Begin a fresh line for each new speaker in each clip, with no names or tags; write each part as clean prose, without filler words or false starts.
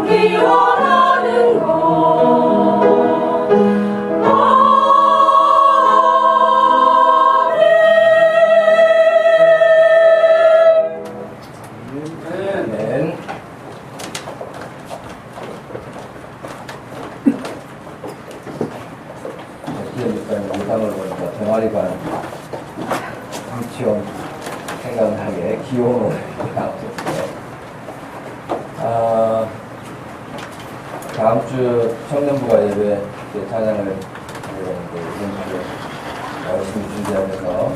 네 원하는 것
아멘. 기업육사님 영상을 보니까 동아리반 유치원 생각나게 귀여운 노래가 나오셨어요. 다음 주 청년부가 예배 찬양을 열심히 준비하면서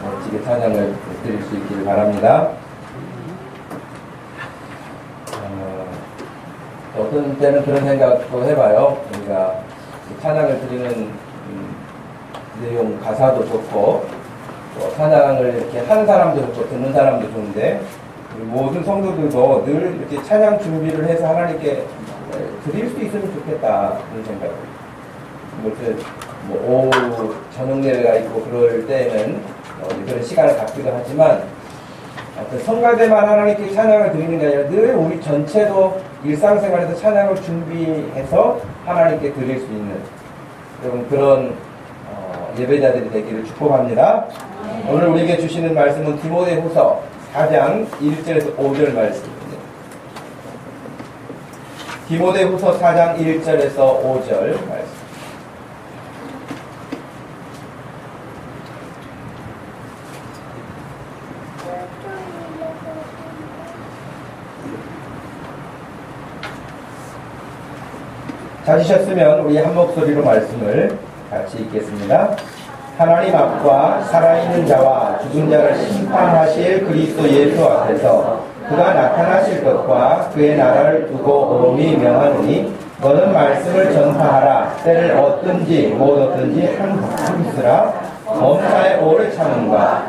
멋지게 찬양을 드릴 수 있기를 바랍니다. 어떤 때는 그런 생각도 해봐요. 우리가 찬양을 드리는 내용 가사도 좋고 또 찬양을 이렇게 하는 사람도 좋고 듣는 사람도 좋은데 모든 성도들도 늘 이렇게 찬양 준비를 해서 하나님께 드릴 수 있으면 좋겠다 그런 생각. 오후 저녁 예배가 있고 그럴 때는 그런 시간을 갖기도 하지만 성가대만 하나님께 찬양을 드리는 게 아니라 늘 우리 전체도 일상생활에서 찬양을 준비해서 하나님께 드릴 수 있는 여러분 그런 예배자들이 되기를 축복합니다. 오늘 우리에게 주시는 말씀은 디모데후서 4장 1절에서 5절 말씀입니다. 디모데후서 4장 1절에서 5절 말씀. 찾으셨으면 우리 한 목소리로 말씀을 같이 읽겠습니다. 하나님 앞과 살아있는 자와 죽은 자를 심판하실 그리스도 예수 앞에서 그가 나타나실 것과 그의 나라를 두고 엄히 명하노니 너는 말씀을 전파하라. 때를 얻든지 못 얻든지 한국이스라. 범사에 오래 참음과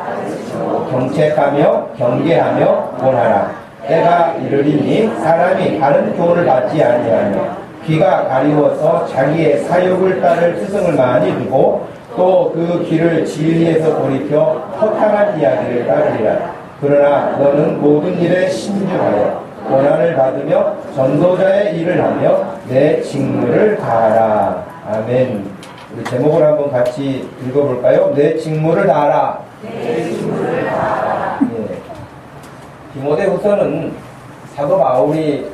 경책하며 경계하며 원하라. 때가 이르리니 사람이 다른 교훈을 받지 아니하며 귀가 가리워서 자기의 사욕을 따를 스승을 많이 두고 또 그 길을 진리에서 돌이켜 허탄한 이야기를 따르리라. 그러나 너는 모든 일에 신중하여 고난을 받으며 전도자의 일을 하며 내 직무를 다하라. 아멘. 우리 제목을 한번 같이 읽어볼까요? 내 직무를 다하라.
내 직무를 다하라.
예. 디모데후서는 사도 바울이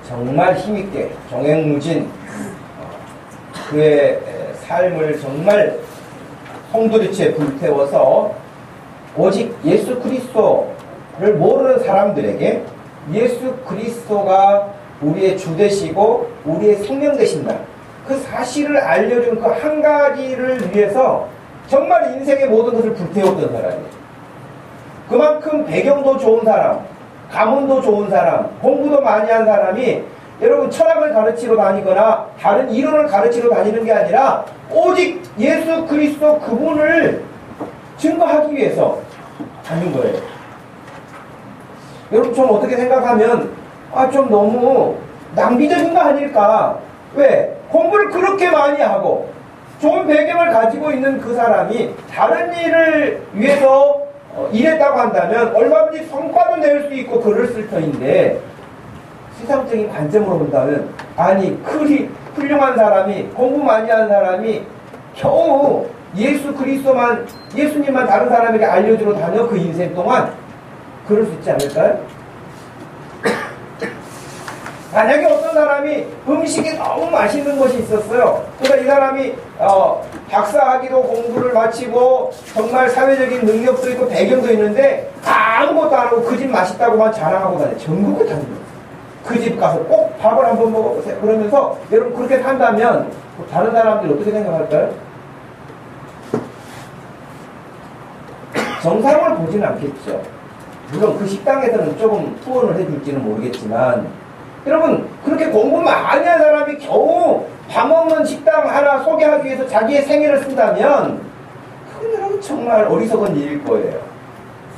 정말 힘있게 종횡무진 그의 삶을 정말 홍두리째 불태워서 오직 예수 그리스도를 모르는 사람들에게 예수 그리스도가 우리의 주 되시고 우리의 생명 되신다. 그 사실을 알려준 그 한 가지를 위해서 정말 인생의 모든 것을 불태웠던 사람이에요. 그만큼 배경도 좋은 사람, 가문도 좋은 사람, 공부도 많이 한 사람이 여러분 철학을 가르치러 다니거나 다른 이론을 가르치러 다니는 게 아니라 오직 예수 그리스도 그분을 증거하기 위해서 하는 거예요. 여러분 좀 어떻게 생각하면 좀 너무 낭비적인 거 아닐까? 왜? 공부를 그렇게 많이 하고 좋은 배경을 가지고 있는 그 사람이 다른 일을 위해서 일했다고 한다면 얼마든지 성과도 낼 수 있고 글을 쓸 터인데 세상적인 관점으로 본다면 아니 그리 훌륭한 사람이 공부 많이 한 사람이 겨우 예수 그리스도만 예수님만 다른 사람에게 알려주러 다녀 그 인생 동안 그럴 수 있지 않을까요? 만약에 어떤 사람이 음식이 너무 맛있는 것이 있었어요. 그러니까 이 사람이 박사학위도 공부를 마치고 정말 사회적인 능력도 있고 배경도 있는데 아무것도 안 하고 그 집 맛있다고만 자랑하고 다녀. 전국을 다니는 거예요. 그 집 가서 꼭 밥을 한번 먹어보세요. 그러면서 여러분 그렇게 산다면 다른 사람들이 어떻게 생각할까요? 정상을 보지는 않겠죠. 물론 그 식당에서는 조금 후원을 해줄지는 모르겠지만 여러분 그렇게 공부 많이 한 사람이 겨우 밥 먹는 식당 하나 소개하기 위해서 자기의 생애를 쓴다면 그건 여러분 정말 어리석은 일일 거예요.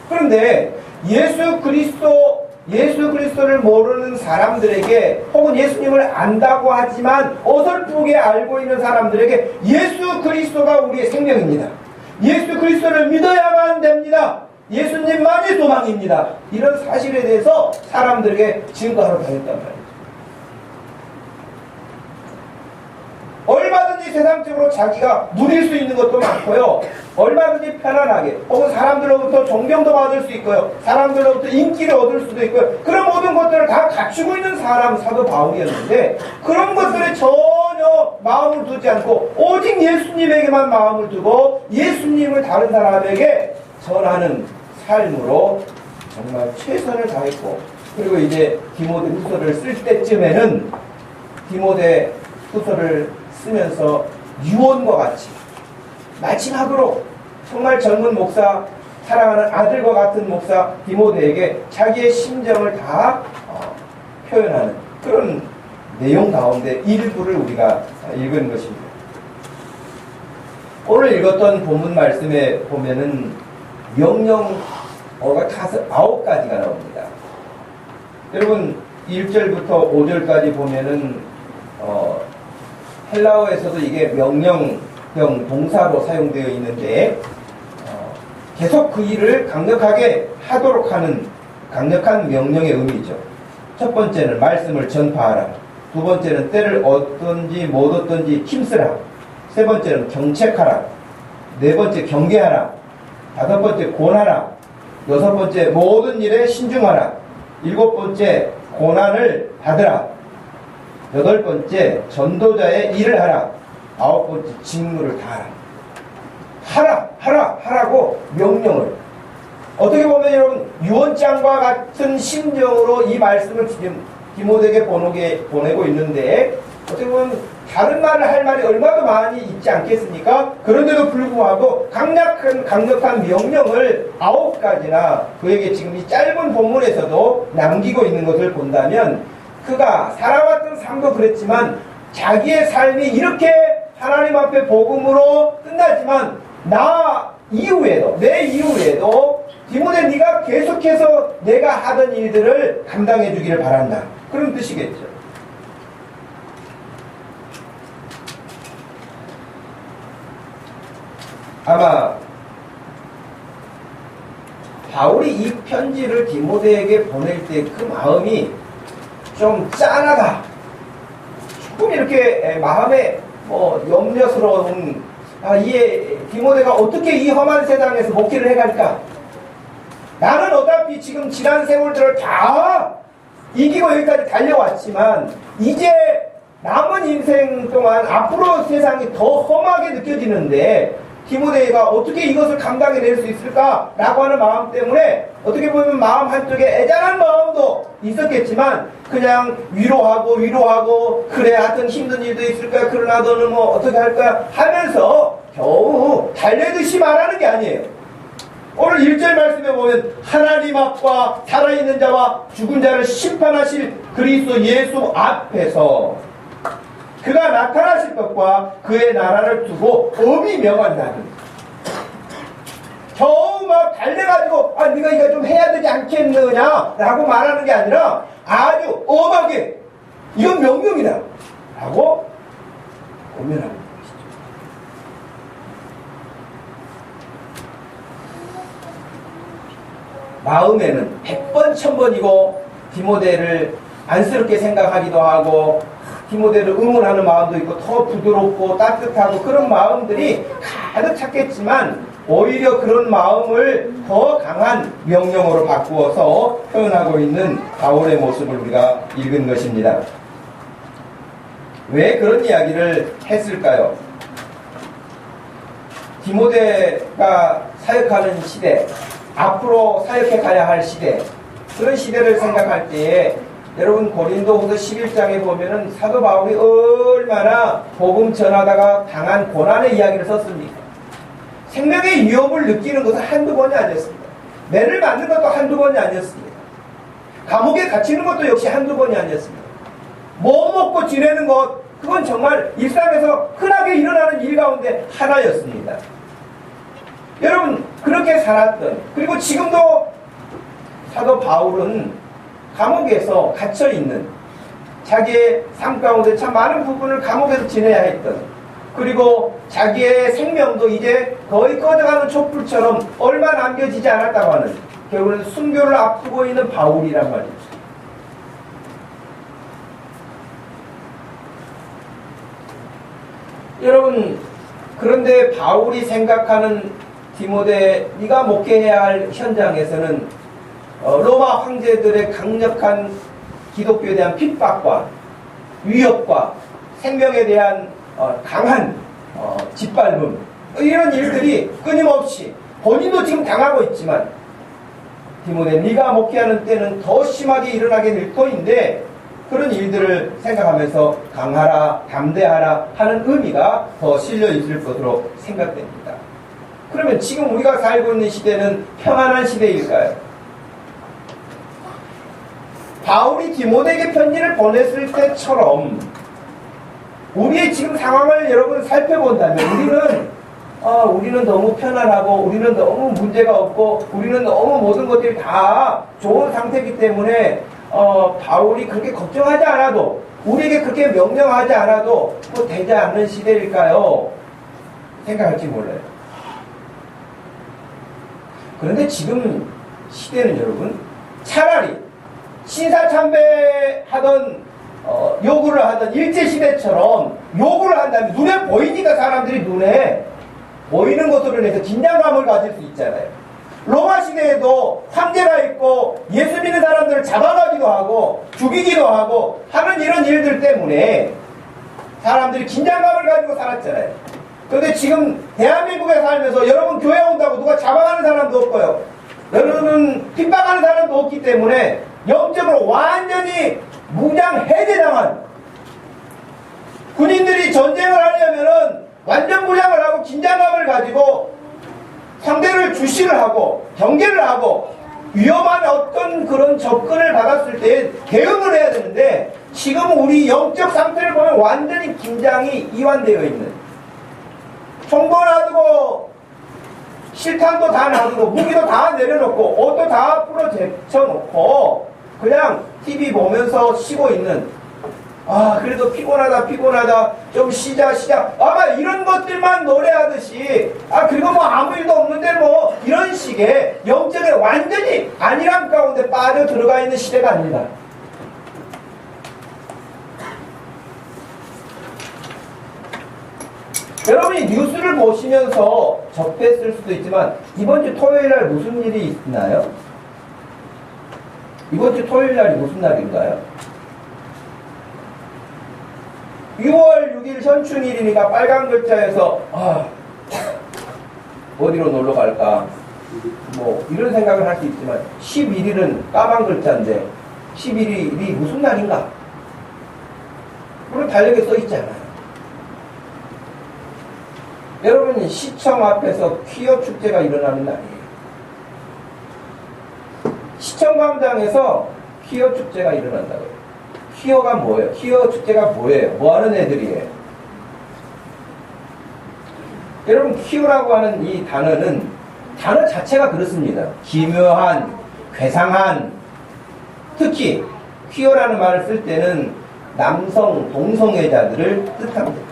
그런데 예수 그리스도를 모르는 사람들에게 혹은 예수님을 안다고 하지만 어설프게 알고 있는 사람들에게 예수 그리스도가 우리의 생명입니다. 예수 그리스도를 믿어야만 됩니다. 예수님만이 소망입니다. 이런 사실에 대해서 사람들에게 증거하러 다녔단 말이에요. 얼마든지 세상적으로 자기가 누릴 수 있는 것도 많고요. 얼마든지 편안하게 혹은 사람들로부터 존경도 받을 수 있고요. 사람들로부터 인기를 얻을 수도 있고요. 그런 모든 것들을 다 갖추고 있는 사람 사도 바울이었는데 그런 것들에 전혀 마음을 두지 않고 오직 예수님에게만 마음을 두고 예수님을 다른 사람에게 전하는 삶으로 정말 최선을 다했고, 그리고 이제 디모데 후서를 쓸 때쯤에는 디모데 후서를 쓰면서 유언과 같이 마지막으로 정말 젊은 목사, 사랑하는 아들과 같은 목사 디모데에게 자기의 심정을 다 표현하는 그런 내용 가운데 일부를 우리가 읽은 것입니다. 오늘 읽었던 본문 말씀에 보면은 명령어가 9가지가 나옵니다. 여러분 1절부터 5절까지 보면은 헬라어에서도 이게 명령형 동사로 사용되어 있는데 계속 그 일을 강력하게 하도록 하는 강력한 명령의 의미죠. 첫 번째는 말씀을 전파하라. 두 번째는 때를 얻든지 못 얻든지 힘쓰라. 세 번째는 경책하라. 네 번째 경계하라. 다섯 번째 권하라. 여섯 번째 모든 일에 신중하라. 일곱 번째 고난을 받으라. 여덟 번째 전도자의 일을 하라. 아홉 번째 직무를 다하라. 하라고 명령을. 어떻게 보면 여러분 유언장과 같은 심정으로 이 말씀을 지금 디모데에게 보내고 있는데 어떻게 보면 다른 말을 할 말이 얼마나 많이 있지 않겠습니까? 그런데도 불구하고 강력한 명령을 9가지나 그에게 지금 이 짧은 본문에서도 남기고 있는 것을 본다면 그가 살아왔던 삶도 그랬지만 자기의 삶이 이렇게 하나님 앞에 복음으로 끝나지만 내 이후에도 디모데 네가 계속해서 내가 하던 일들을 감당해 주기를 바란다. 그런 뜻이겠죠. 아마 바울이 이 편지를 디모데에게 보낼 때 그 마음이 좀 짠하다. 조금 이렇게 마음에 염려스러운 디모데가 어떻게 이 험한 세상에서 목회를 해갈까? 나는 어차피 지금 지난 세월들을 다 이기고 여기까지 달려왔지만 이제 남은 인생 동안 앞으로 세상이 더 험하게 느껴지는데 디모데가 어떻게 이것을 감당해낼 수 있을까라고 하는 마음 때문에 어떻게 보면 마음 한쪽에 애잔한 마음도 있었겠지만 그냥 위로하고 그래 하여튼 힘든 일도 있을 거야. 그러나 너는 뭐 어떻게 할 거야 하면서 겨우 달래듯이 말하는 게 아니에요. 오늘 1절 말씀에 보면 하나님 앞과 살아있는 자와 죽은 자를 심판하실 그리스도 예수 앞에서 그가 나타나실 것과 그의 나라를 두고 엄히 명한다는, 겨우 막 달래가지고 네가 이거 좀 해야 되지 않겠느냐 라고 말하는 게 아니라 아주 엄하게 이건 명령이다 라고 권면하는 것이죠. 마음에는 100번 1000번이고 디모데를 안쓰럽게 생각하기도 하고 디모데를 응원하는 마음도 있고 더 부드럽고 따뜻하고 그런 마음들이 가득 찼겠지만 오히려 그런 마음을 더 강한 명령어로 바꾸어서 표현하고 있는 바울의 모습을 우리가 읽은 것입니다. 왜 그런 이야기를 했을까요? 디모데가 사역하는 시대, 앞으로 사역해 가야 할 시대, 그런 시대를 생각할 때에 여러분 고린도후서 11장에 보면은 사도 바울이 얼마나 복음 전하다가 당한 고난의 이야기를 썼습니까? 생명의 위협을 느끼는 것은 한두 번이 아니었습니다. 매를 맞는 것도 한두 번이 아니었습니다. 감옥에 갇히는 것도 역시 한두 번이 아니었습니다. 못 먹고 지내는 것, 그건 정말 일상에서 흔하게 일어나는 일 가운데 하나였습니다. 여러분 그렇게 살았던, 그리고 지금도 사도 바울은 감옥에서 갇혀있는, 자기의 삶 가운데 참 많은 부분을 감옥에서 지내야 했던, 그리고 자기의 생명도 이제 거의 꺼져가는 촛불처럼 얼마 남겨지지 않았다고 하는, 결국은 순교를 앞두고 있는 바울이란 말이죠. 여러분, 그런데 바울이 생각하는 디모데, 네가 목회해야 할 현장에서는 로마 황제들의 강력한 기독교에 대한 핍박과 위협과 생명에 대한 강한 짓밟음, 이런 일들이 끊임없이 본인도 지금 당하고 있지만, 디모데, 네가 목회하는 때는 더 심하게 일어나게 될 터인데, 그런 일들을 생각하면서 강하라, 담대하라 하는 의미가 더 실려 있을 것으로 생각됩니다. 그러면 지금 우리가 살고 있는 시대는 평안한 시대일까요? 바울이 디모데에게 편지를 보냈을 때처럼 우리의 지금 상황을 여러분 살펴본다면 우리는 너무 편안하고, 우리는 너무 문제가 없고, 우리는 너무 모든 것들이 다 좋은 상태이기 때문에 바울이 그렇게 걱정하지 않아도, 우리에게 그렇게 명령하지 않아도 뭐 되지 않는 시대일까요? 생각할지 몰라요. 그런데 지금 시대는 여러분, 차라리 신사참배하던 요구를 하던 일제시대처럼 요구를 한다면, 눈에 보이니까 사람들이 눈에 보이는 것으로 인해서 긴장감을 가질 수 있잖아요. 로마 시대에도 황제가 있고 예수 믿는 사람들을 잡아가기도 하고 죽이기도 하고 하는 이런 일들 때문에 사람들이 긴장감을 가지고 살았잖아요. 그런데 지금 대한민국에 살면서 여러분 교회 온다고 누가 잡아가는 사람도 없고요, 여러분 핍박하는 사람도 없기 때문에 영적으로 완전히 무장 해제당한, 군인들이 전쟁을 하려면은 완전 무장을 하고 긴장감을 가지고 상대를 주시를 하고 경계를 하고 위험한 어떤 그런 접근을 받았을 때 대응을 해야 되는데, 지금 우리 영적 상태를 보면 완전히 긴장이 이완되어 있는, 총도 놔두고 실탄도 다 놔두고 무기도 다 내려놓고 옷도 다 앞으로 제쳐놓고 그냥 TV 보면서 쉬고 있는, 그래도 피곤하다, 좀 쉬자. 아마 이런 것들만 노래하듯이, 그리고 뭐 아무 일도 없는데 뭐, 이런 식의 영적에 완전히 안일함 가운데 빠져 들어가 있는 시대가 아닙니다. 여러분이 뉴스를 보시면서 접했을 수도 있지만, 이번 주 토요일 날 무슨 일이 있나요? 이번 주 토요일 날이 무슨 날인가요? 6월 6일 현충일이니까 빨간 글자에서 어디로 놀러 갈까, 뭐 이런 생각을 할 수 있지만, 11일은 까만 글자인데 11일이 무슨 날인가? 물론 달력에 써 있지 않아요. 여러분, 시청 앞에서 퀴어 축제가 일어나는 날이에요. 시청 광장에서 퀴어 축제가 일어난다고요. 퀴어가 뭐예요? 퀴어 축제가 뭐예요? 뭐 하는 애들이에요? 여러분, 퀴어라고 하는 이 단어는, 단어 자체가 그렇습니다. 기묘한, 괴상한, 특히 퀴어라는 말을 쓸 때는 남성, 동성애자들을 뜻합니다.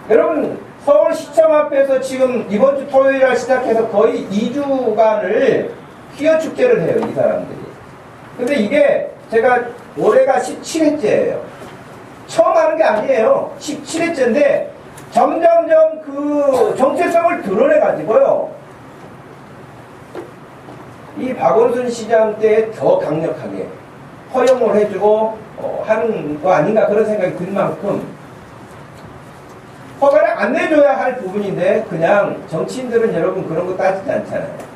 여러분, 서울시청 앞에서 지금 이번 주 토요일 날 시작해서 거의 2주간을 퀴어 축제를 해요, 이 사람들이. 근데 이게 제가 올해가 17회째예요. 처음 하는 게 아니에요. 17회째인데 점점점 그 정체성을 드러내가지고요, 이 박원순 시장 때 더 강력하게 허용을 해주고 하는 거 아닌가, 그런 생각이 들 만큼 허가를 안 내줘야 할 부분인데, 그냥 정치인들은 여러분 그런 거 따지지 않잖아요.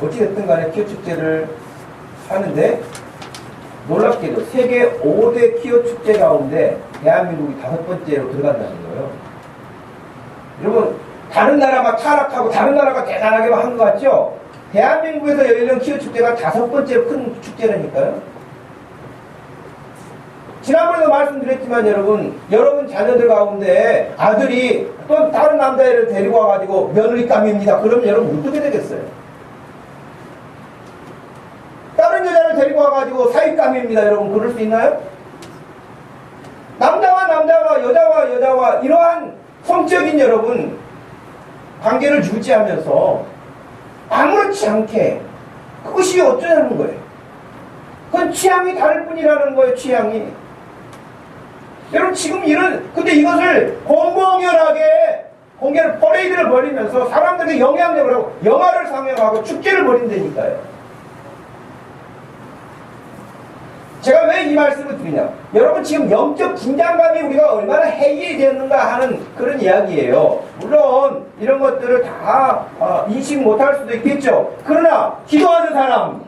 어찌됐든 간에 퀴어 축제를 하는데, 놀랍게도 세계 5대 퀴어 축제 가운데 대한민국이 5번째로 들어간다는 거예요. 여러분, 다른 나라 막 타락하고 다른 나라가 대단하게 한 것 같죠? 대한민국에서 열리는 퀴어 축제가 5번째로 큰 축제라니까요. 지난번에도 말씀드렸지만 여러분 자녀들 가운데 아들이 또 다른 남자애를 데리고 와가지고 며느리감입니다. 그러면 여러분 어떻게 되겠어요? 다른 여자를 데리고 와가지고 사윗감입니다. 여러분 그럴 수 있나요? 남자와 여자와 이러한 성적인 여러분 관계를 유지하면서 아무렇지 않게, 그것이 어쩌냐는 거예요. 그건 취향이 다를 뿐이라는 거예요. 취향이. 여러분 지금 근데 이것을 공개를 퍼레이드를 벌이면서 사람들에게 영향력을 하고 영화를 상영하고 축제를 벌인다니까요. 제가 왜 이 말씀을 드리냐? 여러분 지금 영적 긴장감이 우리가 얼마나 해이되었는가 하는 그런 이야기예요. 물론 이런 것들을 다 인식 못할 수도 있겠죠. 그러나 기도하는 사람,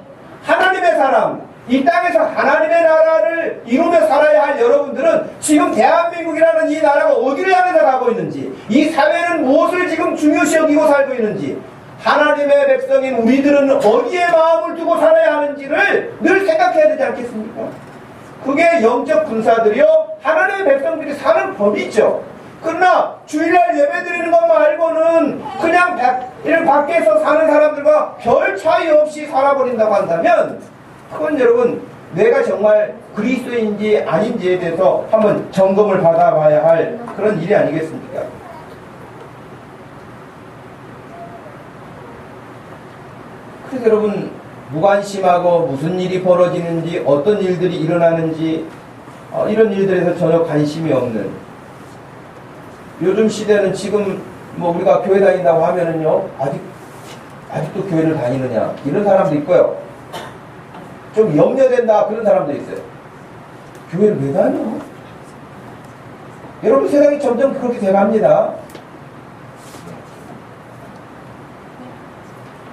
하나님의 사람, 이 땅에서 하나님의 나라를 이루며 살아야 할 여러분들은 지금 대한민국이라는 이 나라가 어디를 향해서 가고 있는지, 이 사회는 무엇을 지금 중요시 여기고 살고 있는지, 하나님의 백성인 우리들은 어디에 마음을 두고 살아야 하는지를 늘 생각해야 되지 않겠습니까? 그게 영적 군사들이요 하나님의 백성들이 사는 법이죠. 그러나 주일날 예배드리는 것 말고는 그냥 이런 밖에서 사는 사람들과 별 차이 없이 살아버린다고 한다면 그건 여러분 내가 정말 그리스도인지 아닌지에 대해서 한번 점검을 받아봐야 할 그런 일이 아니겠습니까? 그래서 여러분 무관심하고 무슨 일이 벌어지는지 어떤 일들이 일어나는지 이런 일들에서 전혀 관심이 없는, 요즘 시대는 지금 뭐 우리가 교회 다닌다고 하면은요 아직도 교회를 다니느냐 이런 사람도 있고요, 좀 염려된다 그런 사람도 있어요. 교회를 왜 다녀? 여러분 세상이 점점 그렇게 돼갑니다.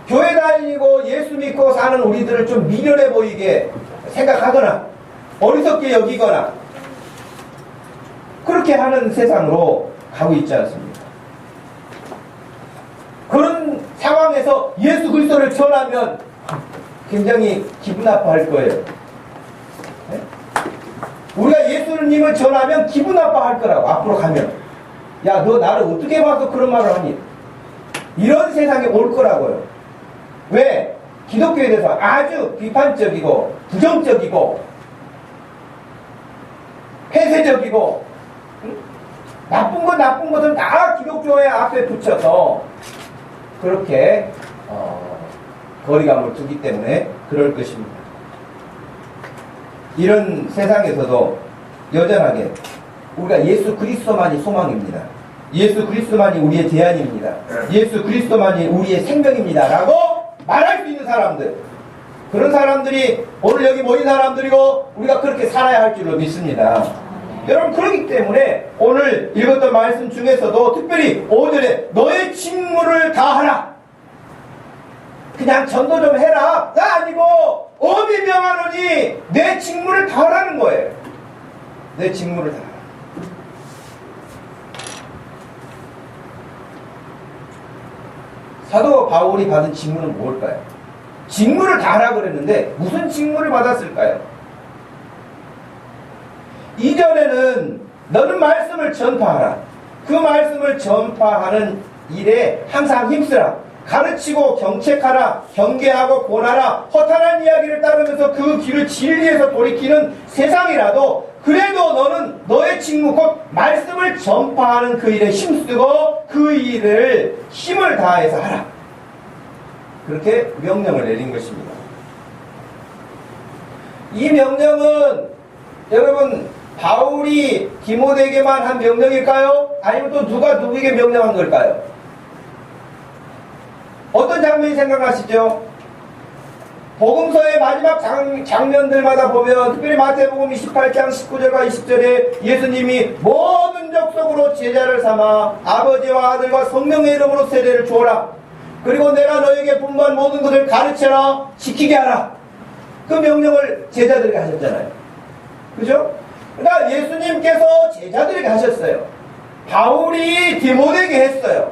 교회 다니고 예수 믿고 사는 우리들을 좀 미련해 보이게 생각하거나 어리석게 여기거나 그렇게 하는 세상으로 가고 있지 않습니까? 그런 상황에서 예수 그리스도를 전하면 굉장히 기분 나빠할 거예요. 네? 우리가 예수님을 전하면 기분 나빠할 거라고. 앞으로 가면 야, 너 나를 어떻게 봐서 그런 말을 하니? 이런 세상이 올 거라고요. 왜? 기독교에 대해서 아주 비판적이고 부정적이고 폐쇄적이고 나쁜 것은 다 기독교의 앞에 붙여서 그렇게 거리감을 두기 때문에 그럴 것입니다. 이런 세상에서도 여전하게 우리가 예수 그리스도만이 소망입니다. 예수 그리스도만이 우리의 대안입니다. 예수 그리스도만이 우리의 생명입니다 라고 말할 수 있는 사람들, 그런 사람들이 오늘 여기 모인 사람들이고 우리가 그렇게 살아야 할 줄로 믿습니다. 여러분 그렇기 때문에 오늘 읽었던 말씀 중에서도 특별히 5절에 너의 직무를 다하라, 그냥 전도 좀 해라 가 아니고 어디 명하노니 내 직무를 다하라는 거예요. 내 직무를 다하라. 사도 바울이 받은 직무는 뭘까요? 직무를 다하라 그랬는데 무슨 직무를 받았을까요? 이전에는 너는 말씀을 전파하라. 그 말씀을 전파하는 일에 항상 힘쓰라. 가르치고 경책하라. 경계하고 권하라. 허탄한 이야기를 따르면서 그 길을 진리에서 돌이키는 세상이라도 그래도 너는 너의 직무 곧 말씀을 전파하는 그 일에 힘쓰고 그 일을 힘을 다해서 하라. 그렇게 명령을 내린 것입니다. 이 명령은 여러분 바울이 디모데에게만 한 명령일까요? 아니면 또 누가 누구에게 명령한 걸까요? 어떤 장면이 생각나시죠? 복음서의 마지막 장면들마다 보면 특별히 마태복음 28장 19절과 20절에 예수님이 모든 족속으로 제자를 삼아 아버지와 아들과 성령의 이름으로 세례를 주어라. 그리고 내가 너에게 분부한 모든 것을 가르쳐라. 지키게 하라. 그 명령을 제자들에게 하셨잖아요. 그죠? 그러니까 예수님께서 제자들에게 하셨어요. 바울이 디모데에게 했어요.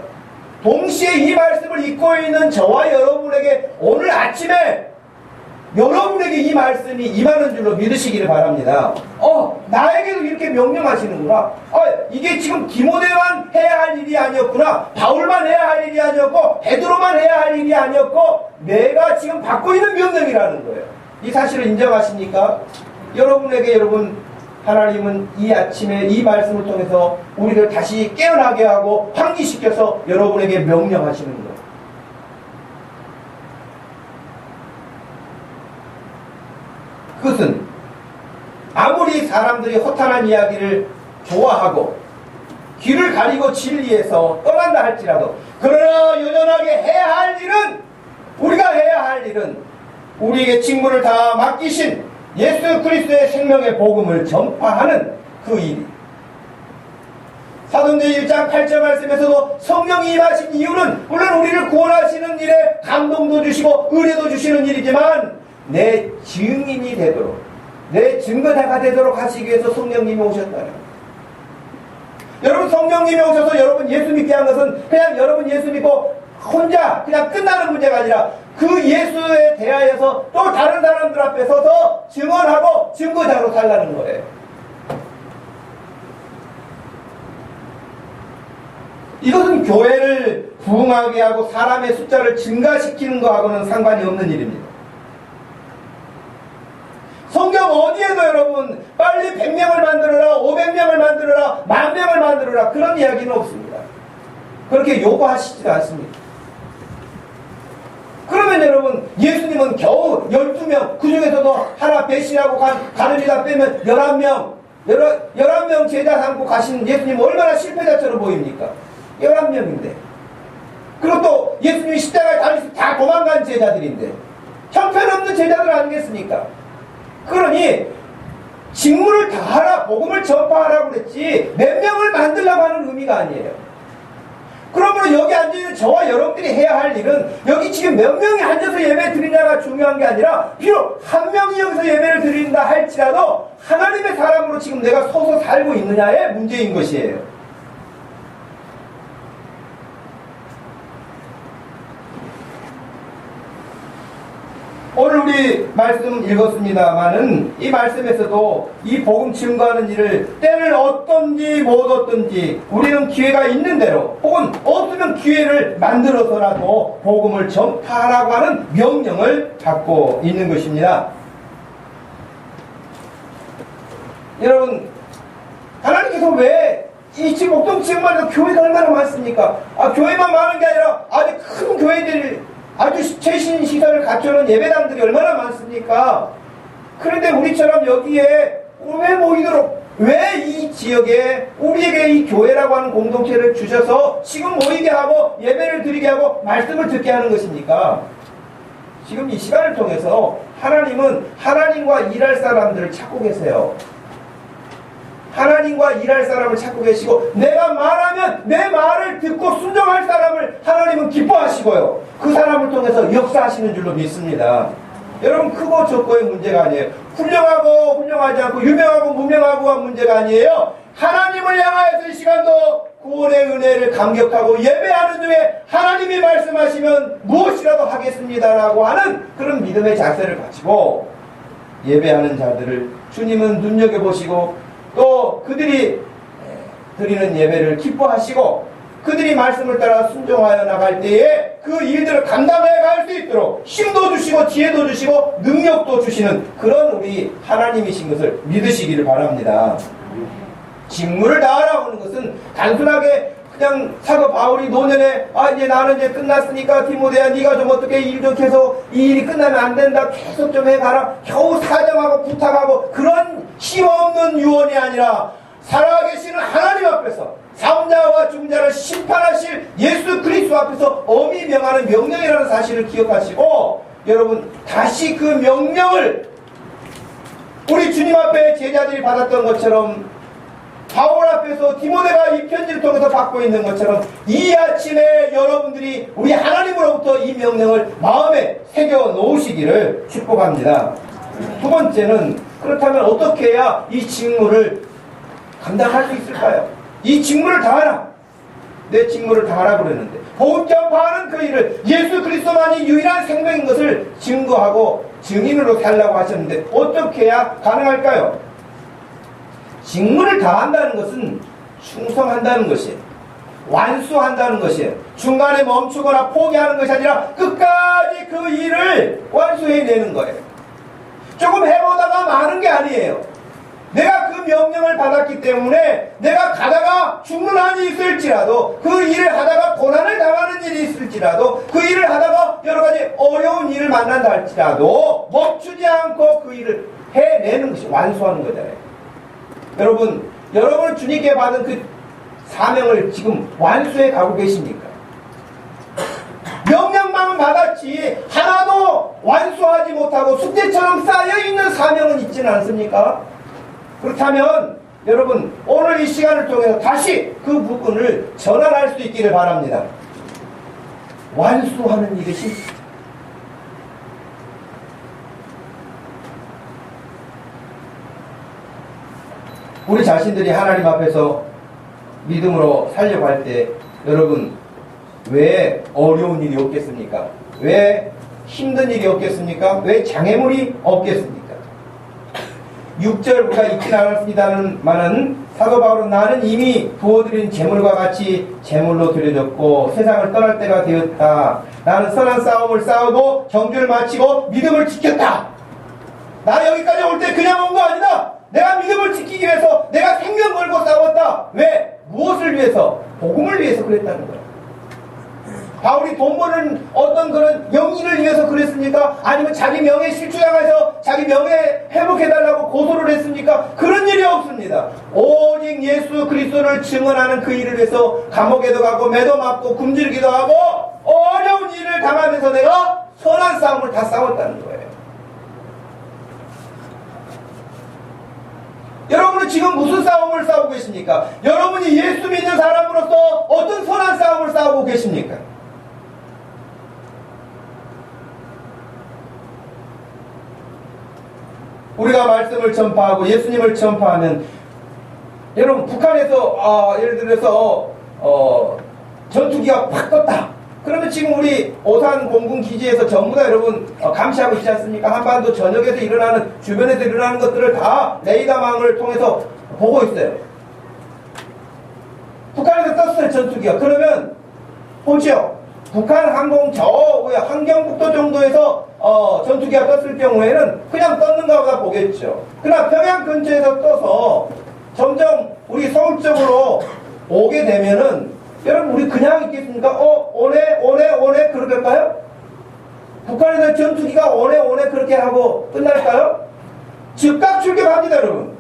동시에 이 말씀을 읽고 있는 저와 여러분에게 오늘 아침에 여러분에게 이 말씀이 임하는 줄로 믿으시기를 바랍니다. 나에게도 이렇게 명령하시는구나. 이게 지금 디모데만 해야 할 일이 아니었구나. 바울만 해야 할 일이 아니었고 베드로만 해야 할 일이 아니었고 내가 지금 받고 있는 명령이라는 거예요. 이 사실을 인정하십니까? 여러분 하나님은 이 아침에 이 말씀을 통해서 우리를 다시 깨어나게 하고 환기시켜서 여러분에게 명령하시는 거예요. 그것은 아무리 사람들이 허탄한 이야기를 좋아하고 귀를 가리고 진리에서 떠난다 할지라도, 그러나 여전하게 해야 할 일은, 우리가 해야 할 일은 우리에게 직무를 다 맡기신 예수 그리스도의 생명의 복음을 전파하는 그 일이. 사도행전 1장 8절 말씀에서도 성령이 임하신 이유는 물론 우리를 구원하시는 일에 감동도 주시고 은혜도 주시는 일이지만 내 증인이 되도록, 내 증거자가 되도록 하시기 위해서 성령님이 오셨다는 거예요. 여러분, 성령님이 오셔서 여러분 예수 믿게 한 것은 그냥 여러분 예수 믿고 혼자 그냥 끝나는 문제가 아니라 그 예수에 대하여서 또 다른 사람들 앞에 서서 증언하고 증거자로 살라는 거예요. 이것은 교회를 부흥하게 하고 사람의 숫자를 증가시키는 거하고는 상관이 없는 일입니다. 성경 어디에도 여러분 빨리 100명을 만들어라, 500명을 만들어라, 10,000명을 만들어라 그런 이야기는 없습니다. 그렇게 요구하시지도 않습니다. 그러면 여러분 예수님은 겨우 12명, 그 중에서도 하나 배신하고 가룟유다 빼면 11명 제자 삼고 가신 예수님 얼마나 실패자처럼 보입니까? 11명인데. 그리고 또 예수님이 십자가에 달려서 다 도망간 제자들인데 형편없는 제자들 아니겠습니까? 그러니 직무를 다하라, 복음을 전파하라고 그랬지 몇 명을 만들려고 하는 의미가 아니에요. 그러므로 여기 앉아있는 저와 여러분들이 해야 할 일은 여기 지금 몇 명이 앉아서 예배 드리냐가 중요한 게 아니라 비록 한 명이 여기서 예배를 드린다 할지라도 하나님의 사람으로 지금 내가 서서 살고 있느냐의 문제인 것이에요. 오늘 우리 말씀 읽었습니다마는 이 말씀에서도 이 복음 증거하는 일을 때를 얻든지 못 얻든지 우리는 기회가 있는 대로 혹은 없으면 기회를 만들어서라도 복음을 전파하라고 하는 명령을 받고 있는 것입니다. 여러분, 하나님께서 왜 이 지금 목동 지역만 해도 교회가 얼마나 많습니까? 교회만 많은 게 아니라 아주 큰 교회들, 아주 최신 시설을 갖춰놓은 예배당들이 얼마나 많습니까? 그런데 우리처럼 여기에 왜 모이도록, 왜 이 지역에 우리에게 이 교회라고 하는 공동체를 주셔서 지금 모이게 하고 예배를 드리게 하고 말씀을 듣게 하는 것입니까? 지금 이 시간을 통해서 하나님은 하나님과 일할 사람들을 찾고 계세요. 하나님과 일할 사람을 찾고 계시고 내가 말하면 내 말을 듣고 순종할 사람을 하나님은 기뻐하시고요. 그 사람을 통해서 역사하시는 줄로 믿습니다. 여러분, 크고 적고의 문제가 아니에요. 훌륭하고 훌륭하지 않고 유명하고 무명하고가 문제가 아니에요. 하나님을 향하여서 이 시간도 구원의 은혜를 감격하고 예배하는 중에 하나님이 말씀하시면 무엇이라도 하겠습니다라고 하는 그런 믿음의 자세를 가지고 예배하는 자들을 주님은 눈여겨보시고 또 그들이 드리는 예배를 기뻐하시고 그들이 말씀을 따라 순종하여 나갈 때에 그 일들을 감당해 갈 수 있도록 힘도 주시고 지혜도 주시고 능력도 주시는 그런 우리 하나님이신 것을 믿으시기를 바랍니다. 직무를 다하라고 하는 것은 단순하게 그냥 사도 바울이 노년에 이제 나는 이제 끝났으니까 디모데야 네가 좀 어떻게 일 좀 계속 이 일이 끝나면 안 된다 계속 좀 해가라 겨우 사정하고 부탁하고 그런 힘없는 유언이 아니라 살아계시는 하나님 앞에서 사자와 중자를 심판하실 예수 그리스도 앞에서 엄히 명하는 명령이라는 사실을 기억하시고 여러분 다시 그 명령을 우리 주님 앞에 제자들이 받았던 것처럼 바울 앞에서 디모데가 이 편지를 통해서 받고 있는 것처럼 이 아침에 여러분들이 우리 하나님으로부터 이 명령을 마음에 새겨 놓으시기를 축복합니다. 두 번째는 그렇다면 어떻게 해야 이 직무를 감당할 수 있을까요? 이 직무를 다하라. 내 직무를 다하라 그랬는데 복음 전파하는 그 일을 예수 그리스도만이 유일한 생명인 것을 증거하고 증인으로 살라고 하셨는데 어떻게 해야 가능할까요? 직무를 다한다는 것은 충성한다는 것이에요. 완수한다는 것이에요. 중간에 멈추거나 포기하는 것이 아니라 끝까지 그 일을 완수해내는 거예요. 조금 해보다가 마는 게 아니에요. 내가 그 명령을 받았기 때문에 내가 가다가 죽는 한이 있을지라도 그 일을 하다가 고난을 당하는 일이 있을지라도 그 일을 하다가 여러 가지 어려운 일을 만난다 할지라도 멈추지 않고 그 일을 해내는 것이 완수하는 거잖아요. 여러분 여러분은 주님께 받은 그 사명을 지금 완수해 가고 계십니까? 명령만 받았지 하나도 완수하지 못하고 숙제처럼 쌓여있는 사명은 있지는 않습니까? 그렇다면 여러분 오늘 이 시간을 통해서 다시 그 부분을 전환할 수 있기를 바랍니다. 완수하는 이것이 우리 자신들이 하나님 앞에서 믿음으로 살려고 할 때 여러분 왜 어려운 일이 없겠습니까? 왜 힘든 일이 없겠습니까? 왜 장애물이 없겠습니까? 6절 우리가 잊지 않았습니다만은 사도 바울은 나는 이미 부어드린 재물과 같이 재물로 드려졌고 세상을 떠날 때가 되었다. 나는 선한 싸움을 싸우고 경주를 마치고 믿음을 지켰다. 나 여기까지 올 때 그냥 온 거 아니다. 내가 믿음을 지키기 위해서 내가 생명 걸고 싸웠다. 왜? 무엇을 위해서? 복음을 위해서 그랬다는 거야. 바울이 돈 버는 어떤 그런 영리를 위해서 그랬습니까? 아니면 자기 명예 실추당해서 자기 명예 회복해달라고 고소를 했습니까? 그런 일이 없습니다. 오직 예수 그리스도를 증언하는 그 일을 위해서 감옥에도 가고 매도 맞고 굶주리기도 하고 어려운 일을 당하면서 내가 선한 싸움을 다 싸웠다는 거예요. 여러분은 지금 무슨 싸움을 싸우고 계십니까? 여러분이 예수 믿는 사람으로서 어떤 선한 싸움을 싸우고 계십니까? 우리가 말씀을 전파하고 예수님을 전파하면 여러분 북한에서 예를 들어서 전투기가 팍 떴다. 그러면 지금 우리 오산 공군기지에서 전부 다 여러분 감시하고 있지 않습니까? 한반도 전역에서 일어나는 주변에서 일어나는 것들을 다 레이더망을 통해서 보고 있어요. 북한에서 떴어요 전투기가. 그러면 보죠. 북한 항공 저 함경북도 정도에서 전투기가 떴을 경우에는 그냥 떴는가 보다 보겠죠. 그러나 평양 근처에서 떠서 점점 우리 서울 쪽으로 오게 되면은 여러분 우리 그냥 있겠습니까? 오네 그러겠까요? 북한에서 전투기가 오네 그렇게 하고 끝날까요? 즉각 출격합니다 여러분.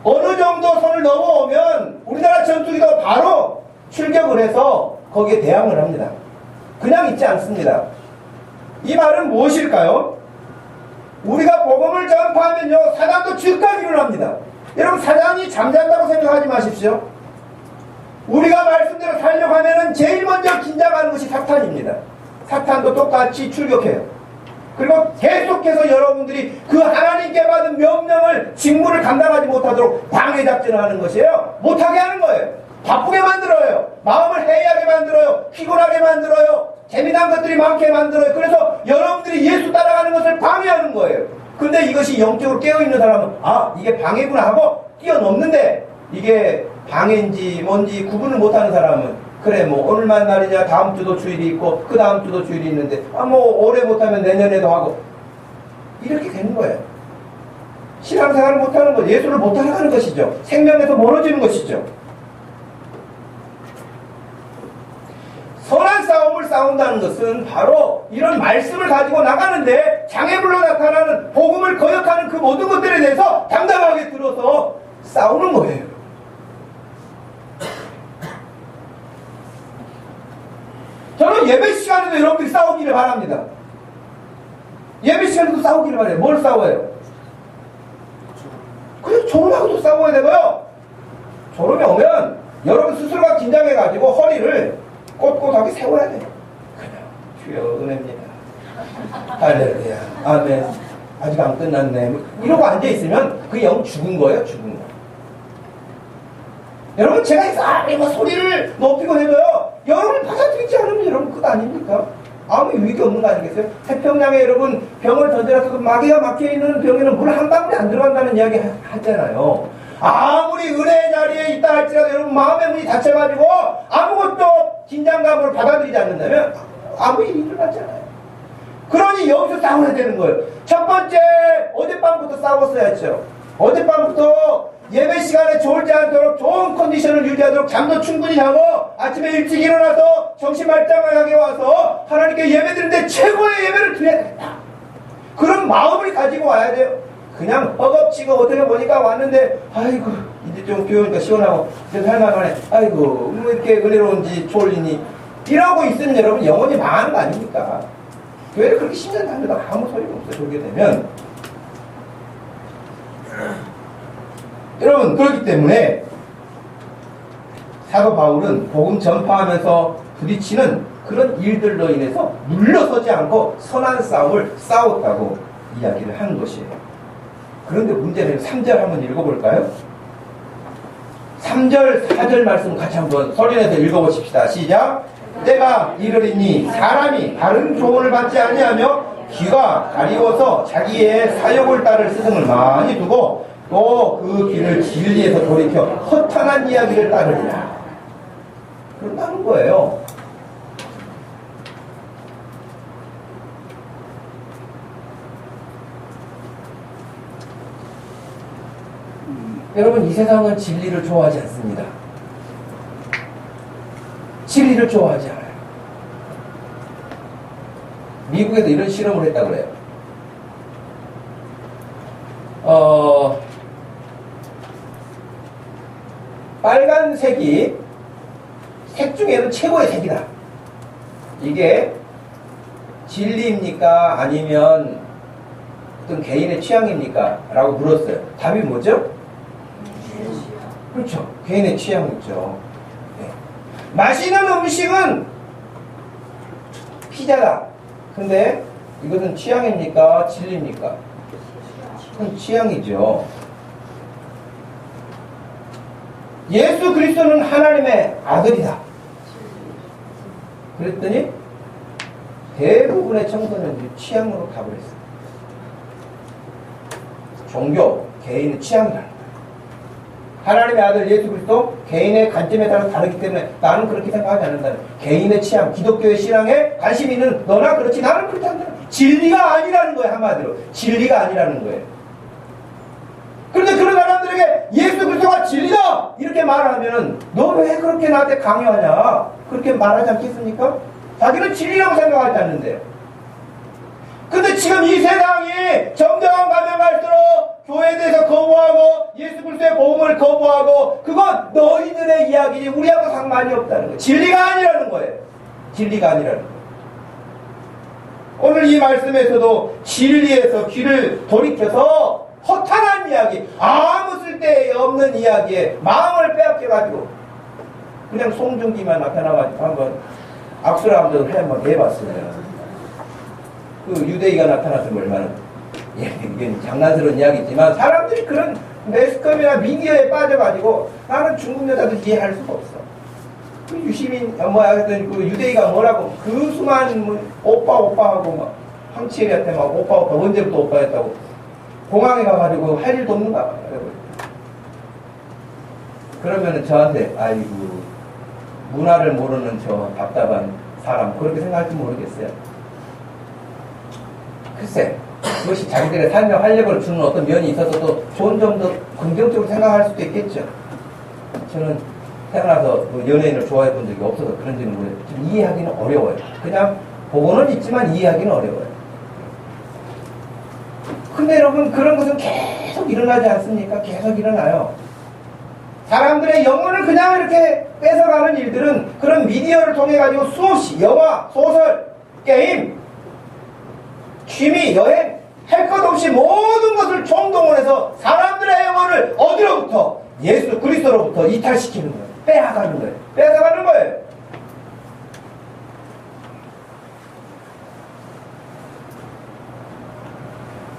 어느 정도 선을 넘어오면 우리나라 전투기도 바로 출격을 해서 거기에 대항을 합니다. 그냥 있지 않습니다. 이 말은 무엇일까요? 우리가 복음을 전파하면요 사단도 즉각 일어납니다. 여러분 사단이 잠잔다고 생각하지 마십시오. 우리가 말씀대로 살려고 하면은 제일 먼저 긴장하는 것이 사탄입니다. 사탄도 똑같이 출격해요. 그리고 계속해서 여러분들이 그 하나님께 받은 명령을 직무를 감당하지 못하도록 방해 작전을 하는 것이에요. 못하게 하는 거예요. 바쁘게 만들어요. 마음을 해이하게 만들어요. 피곤하게 만들어요. 재미난 것들이 많게 만들어요. 그래서 여러분들이 예수 따라가는 것을 방해하는 거예요. 근데 이것이 영적으로 깨어있는 사람은 이게 방해구나 하고 뛰어넘는데 이게 방해인지 뭔지 구분을 못하는 사람은 그래 뭐 오늘만 날이냐 다음 주도 주일이 있고 그 다음 주도 주일이 있는데 뭐 올해 못하면 내년에도 하고 이렇게 되는 거예요. 신앙생활을 못하는 것, 예수를 못 따라가는 것이죠. 생명에서 멀어지는 것이죠. 선한 싸움을 싸운다는 것은 바로 이런 말씀을 가지고 나가는데 장애물로 나타나는 복음을 거역하는 그 모든 것들에 대해서 당당하게 들어서 싸우는 거예요. 저는 예배 시간에도 여러분들이 싸우기를 바랍니다. 예배 시간에도 싸우기를 바라요. 뭘 싸워요? 그냥 졸음하고도 싸워야 되고요. 졸음이 오면 여러분 스스로가 긴장해가지고 허리를 꼿꼿하게 세워야 돼요. 그냥 주여 은혜입니다. 할렐루야. 아멘. 아직 안 끝났네. 이러고 앉아있으면 그 영 죽은 거예요. 죽은 거. 여러분 제가 이거 소리를 높이고 해도요. 여러분 받아들이지 않으면 여러분 끝 아닙니까? 아무 유익이 없는 거 아니겠어요? 태평양에 여러분 병을 던져놔서 그 마개가 막혀있는 병에는 물 한 방울이 안 들어간다는 이야기 하잖아요. 아무리 은혜의 자리에 있다 할지라도 여러분 마음의 문이 닫혀가지고 아무것도 긴장감을 받아들이지 않는다면 아무 일이 일어나지 않아요. 그러니 여기서 싸워야 되는 거예요. 첫 번째 어젯밤부터 싸웠어야죠. 어젯밤부터 예배 시간에 졸지 않도록 좋은 컨디션을 유지하도록 잠도 충분히 자고 아침에 일찍 일어나서 정신 말짱하게 와서 하나님께 예배 드리는데 최고의 예배를 드려야 된다. 그런 마음을 가지고 와야 돼요. 그냥 허겁지겁 어떻게 보니까 왔는데 아이고 이제 좀 비오니까 시원하고 이제 할만하네. 아이고 뭐 이렇게 은혜로운지 졸리니 이러고 있으면 여러분 영혼이 망하는 거 아닙니까? 교회를 그렇게 10년 다녀도 아무 소리가 없어요. 그렇게 되면 여러분 그렇기 때문에 사도 바울은 복음 전파하면서 부딪히는 그런 일들로 인해서 물러서지 않고 선한 싸움을 싸웠다고 이야기를 하는 것이에요. 그런데 문제는 3절 한번 읽어볼까요? 3절, 4절 말씀 같이 한번 소리내서 읽어보십시다. 시작! 때가 이르리니 사람이 바른 조언을 받지 아니하며 귀가 가리워서 자기의 사욕을 따를 스승을 많이 두고 또 그 귀를 진리에서 돌이켜 허탄한 이야기를 따르리라. 그런다는 거예요. 여러분 이 세상은 진리를 좋아하지 않습니다. 진리를 좋아하지 않아요. 미국에서 이런 실험을 했다고 그래요. 빨간색이 색 중에는 최고의 색이다. 이게 진리입니까? 아니면 어떤 개인의 취향입니까? 라고 물었어요. 답이 뭐죠? 그렇죠. 개인의 취향이죠. 네. 맛있는 음식은 피자다. 근데 이것은 취향입니까? 진리입니까? 그건 취향이죠. 예수 그리스도는 하나님의 아들이다. 그랬더니 대부분의 청소년들이 취향으로 답을 했어요. 종교, 개인의 취향이라는 거예요. 하나님의 아들 예수 그리스도 개인의 관점에 따라 다르기 때문에 나는 그렇게 생각하지 않는다는 개인의 취향, 기독교의 신앙에 관심 있는 너나 그렇지 나는 그렇지 않다. 진리가 아니라는 거예요. 한마디로 진리가 아니라는 거예요. 그런데 그런 사람들에게 예수 그리스도가 진리다 이렇게 말하면은 너 왜 그렇게 나한테 강요하냐 그렇게 말하지 않겠습니까? 자기는 진리라고 생각하지 않는데요. 근데 지금 이 세상이 점점 가면 갈수록 교회에 대해서 거부하고 예수 그리스도의 복음을 거부하고 그건 너희들의 이야기지 우리하고 상관이 없다는 거예요. 진리가 아니라는 거예요. 진리가 아니라는 거예요. 오늘 이 말씀에서도 진리에서 귀를 돌이켜서 허탄한 이야기, 아무 쓸데 없는 이야기에 마음을 빼앗겨가지고 그냥 송중기만 나타나가지고 한번 악수를 한번 해봤어요. 그 유대인가 나타났으면 얼마나 이게 장난스러운 이야기지만 사람들이 그런 매스컴이나 미디어에 빠져가지고 나는 중국 여자들 이해할 수가 없어. 그 유시민 하여튼 그 유대인가 뭐라고 그 수많은 뭐 오빠하고 막 황치엘이한테 막 오빠 언제부터 오빠였다고 공항에 가가지고 할 일도 없는가 봐. 그러면은 저한테 아이고 문화를 모르는 저 답답한 사람 그렇게 생각할지 모르겠어요. 글쎄 그것이 자기들의 삶에 활력을 주는 어떤 면이 있어서 또 좋은 점도 긍정적으로 생각할 수도 있겠죠. 저는 태어나서 그 연예인을 좋아해 본 적이 없어서 그런지는 모르겠어요. 좀 이해하기는 어려워요. 그냥 보고는 있지만 이해하기는 어려워요. 근데 여러분 그런 것은 계속 일어나지 않습니까? 계속 일어나요. 사람들의 영혼을 그냥 이렇게 뺏어가는 일들은 그런 미디어를 통해 가지고 수없이 영화, 소설, 게임, 취미, 여행 할 것 없이 모든 것을 총동원해서 사람들의 영혼을 어디로부터? 예수 그리스도로부터 이탈시키는 거예요. 빼앗가는 거예요. 뺏어가는 거예요.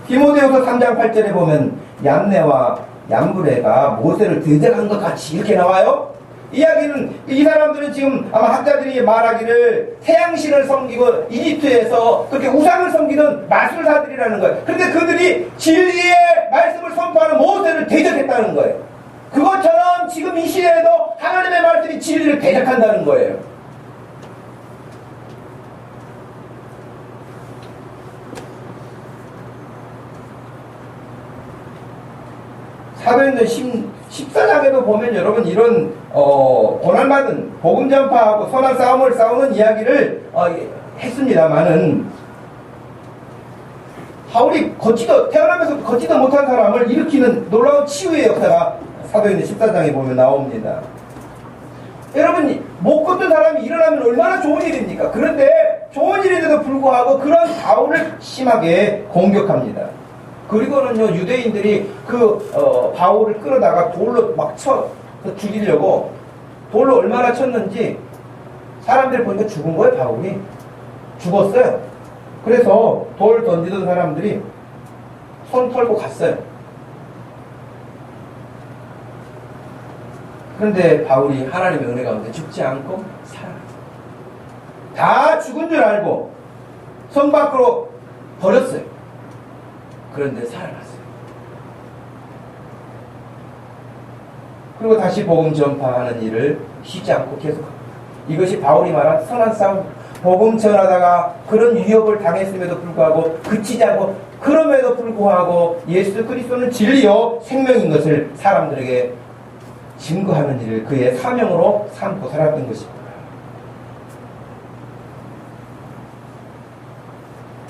디모데후서 3장 8절에 보면 얀네와 얀브레가 모세를 대적한 것 같이 이렇게 나와요. 이야기는 이 사람들은 지금 아마 학자들이 말하기를 태양신을 섬기고 이집트에서 그렇게 우상을 섬기는 마술사들이라는 거예요. 그런데 그들이 진리의 말씀을 선포하는 모세를 대적했다는 거예요. 그것처럼 지금 이 시대에도 하나님의 말씀이 진리를 대적한다는 거예요. 사도행전 14장에도 보면 여러분 이런 고난받은 복음 전파하고 선한 싸움을 싸우는 이야기를 했습니다만은 바울이 태어나면서 걷지도 못한 사람을 일으키는 놀라운 치유의 역사가 사도행전 14장에 보면 나옵니다. 여러분, 못 걷던 사람이 일어나면 얼마나 좋은 일입니까? 그런데 좋은 일인데도 불구하고 그런 바울을 심하게 공격합니다. 그리고는요, 유대인들이 바울을 끌어다가 돌로 막 죽이려고 돌로 얼마나 쳤는지 사람들 보니까 죽은 거예요. 바울이 죽었어요. 그래서 돌 던지던 사람들이 손 털고 갔어요. 그런데 바울이 하나님의 은혜 가운데 죽지 않고 살아났어요. 다 죽은 줄 알고 성 밖으로 버렸어요. 그런데 살아났어요. 그리고 다시 복음 전파하는 일을 쉬지 않고 계속합니다. 이것이 바울이 말한 선한 싸움. 복음 전하다가 그런 위협을 당했음에도 불구하고 그치지 않고, 그럼에도 불구하고 예수 그리스도는 진리요 생명인 것을 사람들에게 증거하는 일을 그의 사명으로 삼고 살았던 것입니다.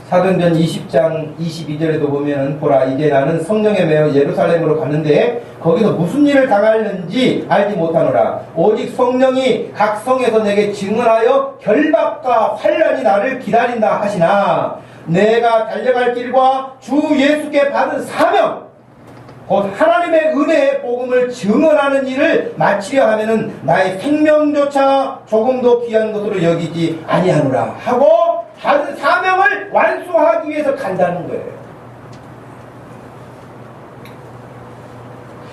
사도행전 20장 22절에도 보면은 보라, 이제 나는 성령에 매여 예루살렘으로 가는데 거기서 무슨 일을 당하는지 알지 못하노라. 오직 성령이 각 성에서 내게 증언하여 결박과 환난이 나를 기다린다 하시나, 내가 달려갈 길과 주 예수께 받은 사명, 곧 하나님의 은혜의 복음을 증언하는 일을 마치려 하면은 나의 생명조차 조금도 귀한 것으로 여기지 아니하노라 하고 받은 사명을 완수하기 위해서 간다는 거예요.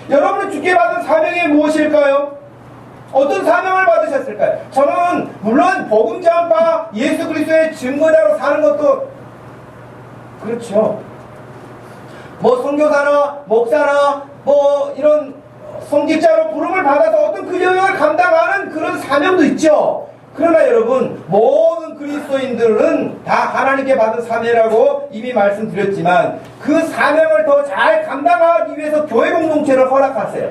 여러분은 주께 받은 사명이 무엇일까요? 어떤 사명을 받으셨을까요? 저는 물론 복음 전파 예수 그리스도의 증거자로 사는 것도 그렇죠. 선교사나 목사나 이런 성직자로 부름을 받아서 어떤 그 영역을 감당하는 그런 사명도 있죠. 그러나 여러분, 모든 그리스도인들은 다 하나님께 받은 사명이라고 이미 말씀드렸지만 그 사명을 더 잘 감당하기 위해서 교회 공동체를 허락하세요.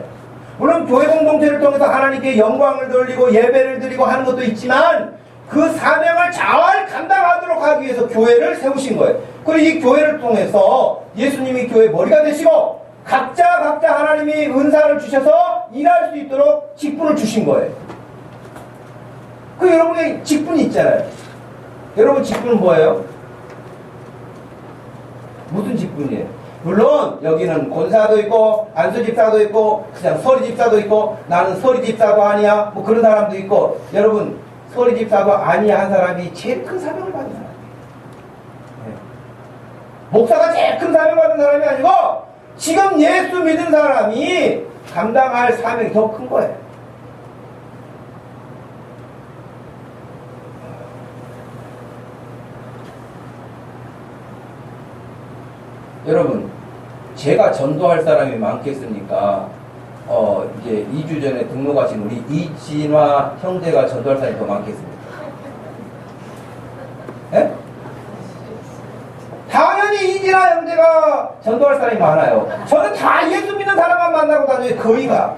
물론 교회 공동체를 통해서 하나님께 영광을 돌리고 예배를 드리고 하는 것도 있지만 그 사명을 잘 감당하도록 하기 위해서 교회를 세우신 거예요. 그리고 이 교회를 통해서 예수님이 교회 머리가 되시고 각자 하나님이 은사를 주셔서 일할 수 있도록 직분을 주신 거예요. 여러분의 직분이 있잖아요. 여러분 직분은 뭐예요? 무슨 직분이에요? 물론 여기는 권사도 있고 안수집사도 있고 그냥 서리집사도 있고 나는 서리집사도 아니야 그런 사람도 있고, 여러분 서리집사도 아니야 한 사람이 제일 큰 사명을 받은 사람이에요. 목사가 제일 큰 사명 받은 사람이 아니고 지금 예수 믿은 사람이 감당할 사명이 더 큰 거예요. 여러분, 제가 전도할 사람이 많겠습니까? 이제 2주 전에 등록하신 우리 이진화 형제가 전도할 사람이 더 많겠습니까? 예? 당연히 이진화 형제가 전도할 사람이 많아요. 저는 다 예수 믿는 사람만 만나고 다녀요. 거의가.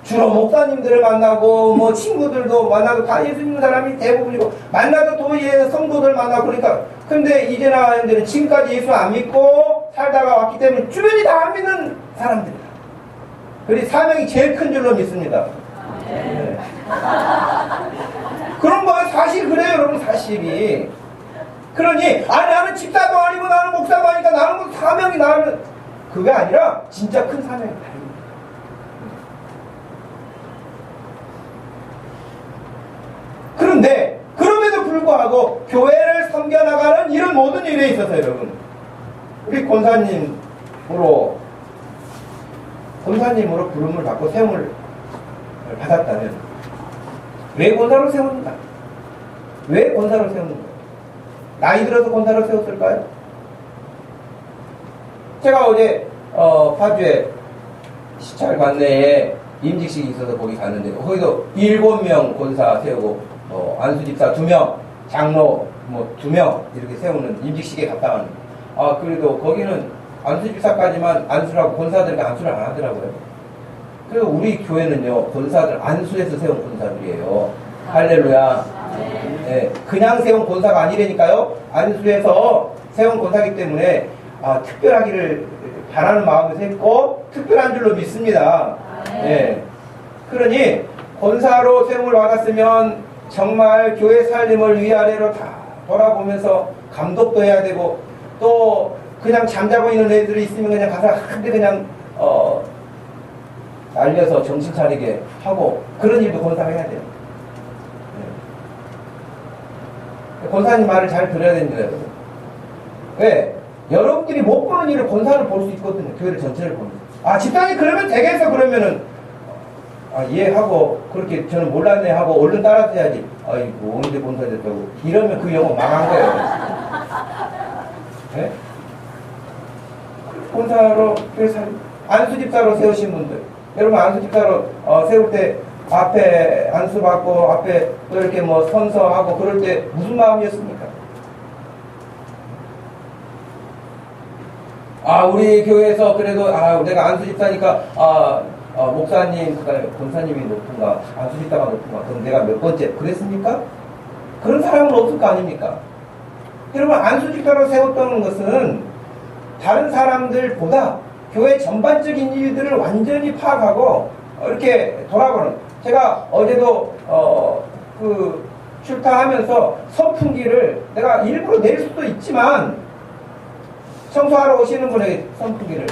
주로 목사님들을 만나고 친구들도 만나고 다 예수 믿는 사람이 대부분이고, 만나도 또 성도들 만나고. 그러니까 근데 이제나 형들은 지금까지 예수 안 믿고 살다가 왔기 때문에 주변이 다 안 믿는 사람들이야. 그리고 사명이 제일 큰 줄로 믿습니다. 네. 그런 거예요. 사실 그래요, 여러분. 사실이. 그러니 나는 집사도 아니고 나는 목사도 아니니까 나는 사명이 나는 그게 아니라 진짜 큰 사명이 다릅니다. 그런데 그럼에도 불구하고 교회를 섬겨나가는 이런 모든 일에 있어서 여러분, 우리 권사님으로 부름을 받고 세움을 받았다면 왜 권사로 세웠는가? 왜 권사로 세웠는가? 나이 들어서 권사로 세웠을까요? 제가 어제 파주에 시찰 관내에 임직식이 있어서 거기 갔는데 거기도 7명 권사 세우고 안수집사 2명, 장로 2명 이렇게 세우는 임직식에 갔다 왔는데, 그래도 거기는 안수집사까지만 안수를 하고 권사들에게 안수를 안 하더라고요. 그리고 우리 교회는요, 권사들 안수해서 세운 권사들이에요. 할렐루야. 네, 그냥 세운 권사가 아니라니까요. 안수해서 세운 권사이기 때문에 특별하기를 바라는 마음에서 했고 특별한 줄로 믿습니다. 예. 그러니 권사로 세움을 받았으면 정말 교회 살림을 위아래로 다 돌아보면서 감독도 해야 되고 또 그냥 잠자고 있는 애들이 있으면 그냥 가서 한데 그냥 날려서 정신 차리게 하고 그런 일도 권사가 해야 돼요. 네. 권사님 말을 잘 들어야 됩니다, 여러분. 왜? 여러분들이 못 보는 일을 권사를 볼 수 있거든요. 교회를 전체를 보면서. 집사님 그러면 되겠어 그러면은 이해하고 그렇게 저는 몰랐네 하고 얼른 따라서 해야지. 아이고 언제 권사 됐다고 이러면 그 영혼 망한 거예요. 네? 권사로 교회 안수집사로 세우신 분들 여러분 안수집사로 세울 때 앞에 안수받고 앞에 또 이렇게 뭐 선서하고 그럴 때 무슨 마음이었습니까? 우리 교회에서 그래도 내가 안수집사니까 목사님 그다음에 권사님이 높은가 안수집사가 높은가 그럼 내가 몇 번째 그랬습니까? 그런 사람은 없을 거 아닙니까? 여러분 안수집사로 세웠다는 것은 다른 사람들보다 교회 전반적인 일들을 완전히 파악하고 이렇게 돌아보는 제가 어제도 출타하면서 선풍기를 내가 일부러 낼 수도 있지만 청소하러 오시는 분에게 선풍기를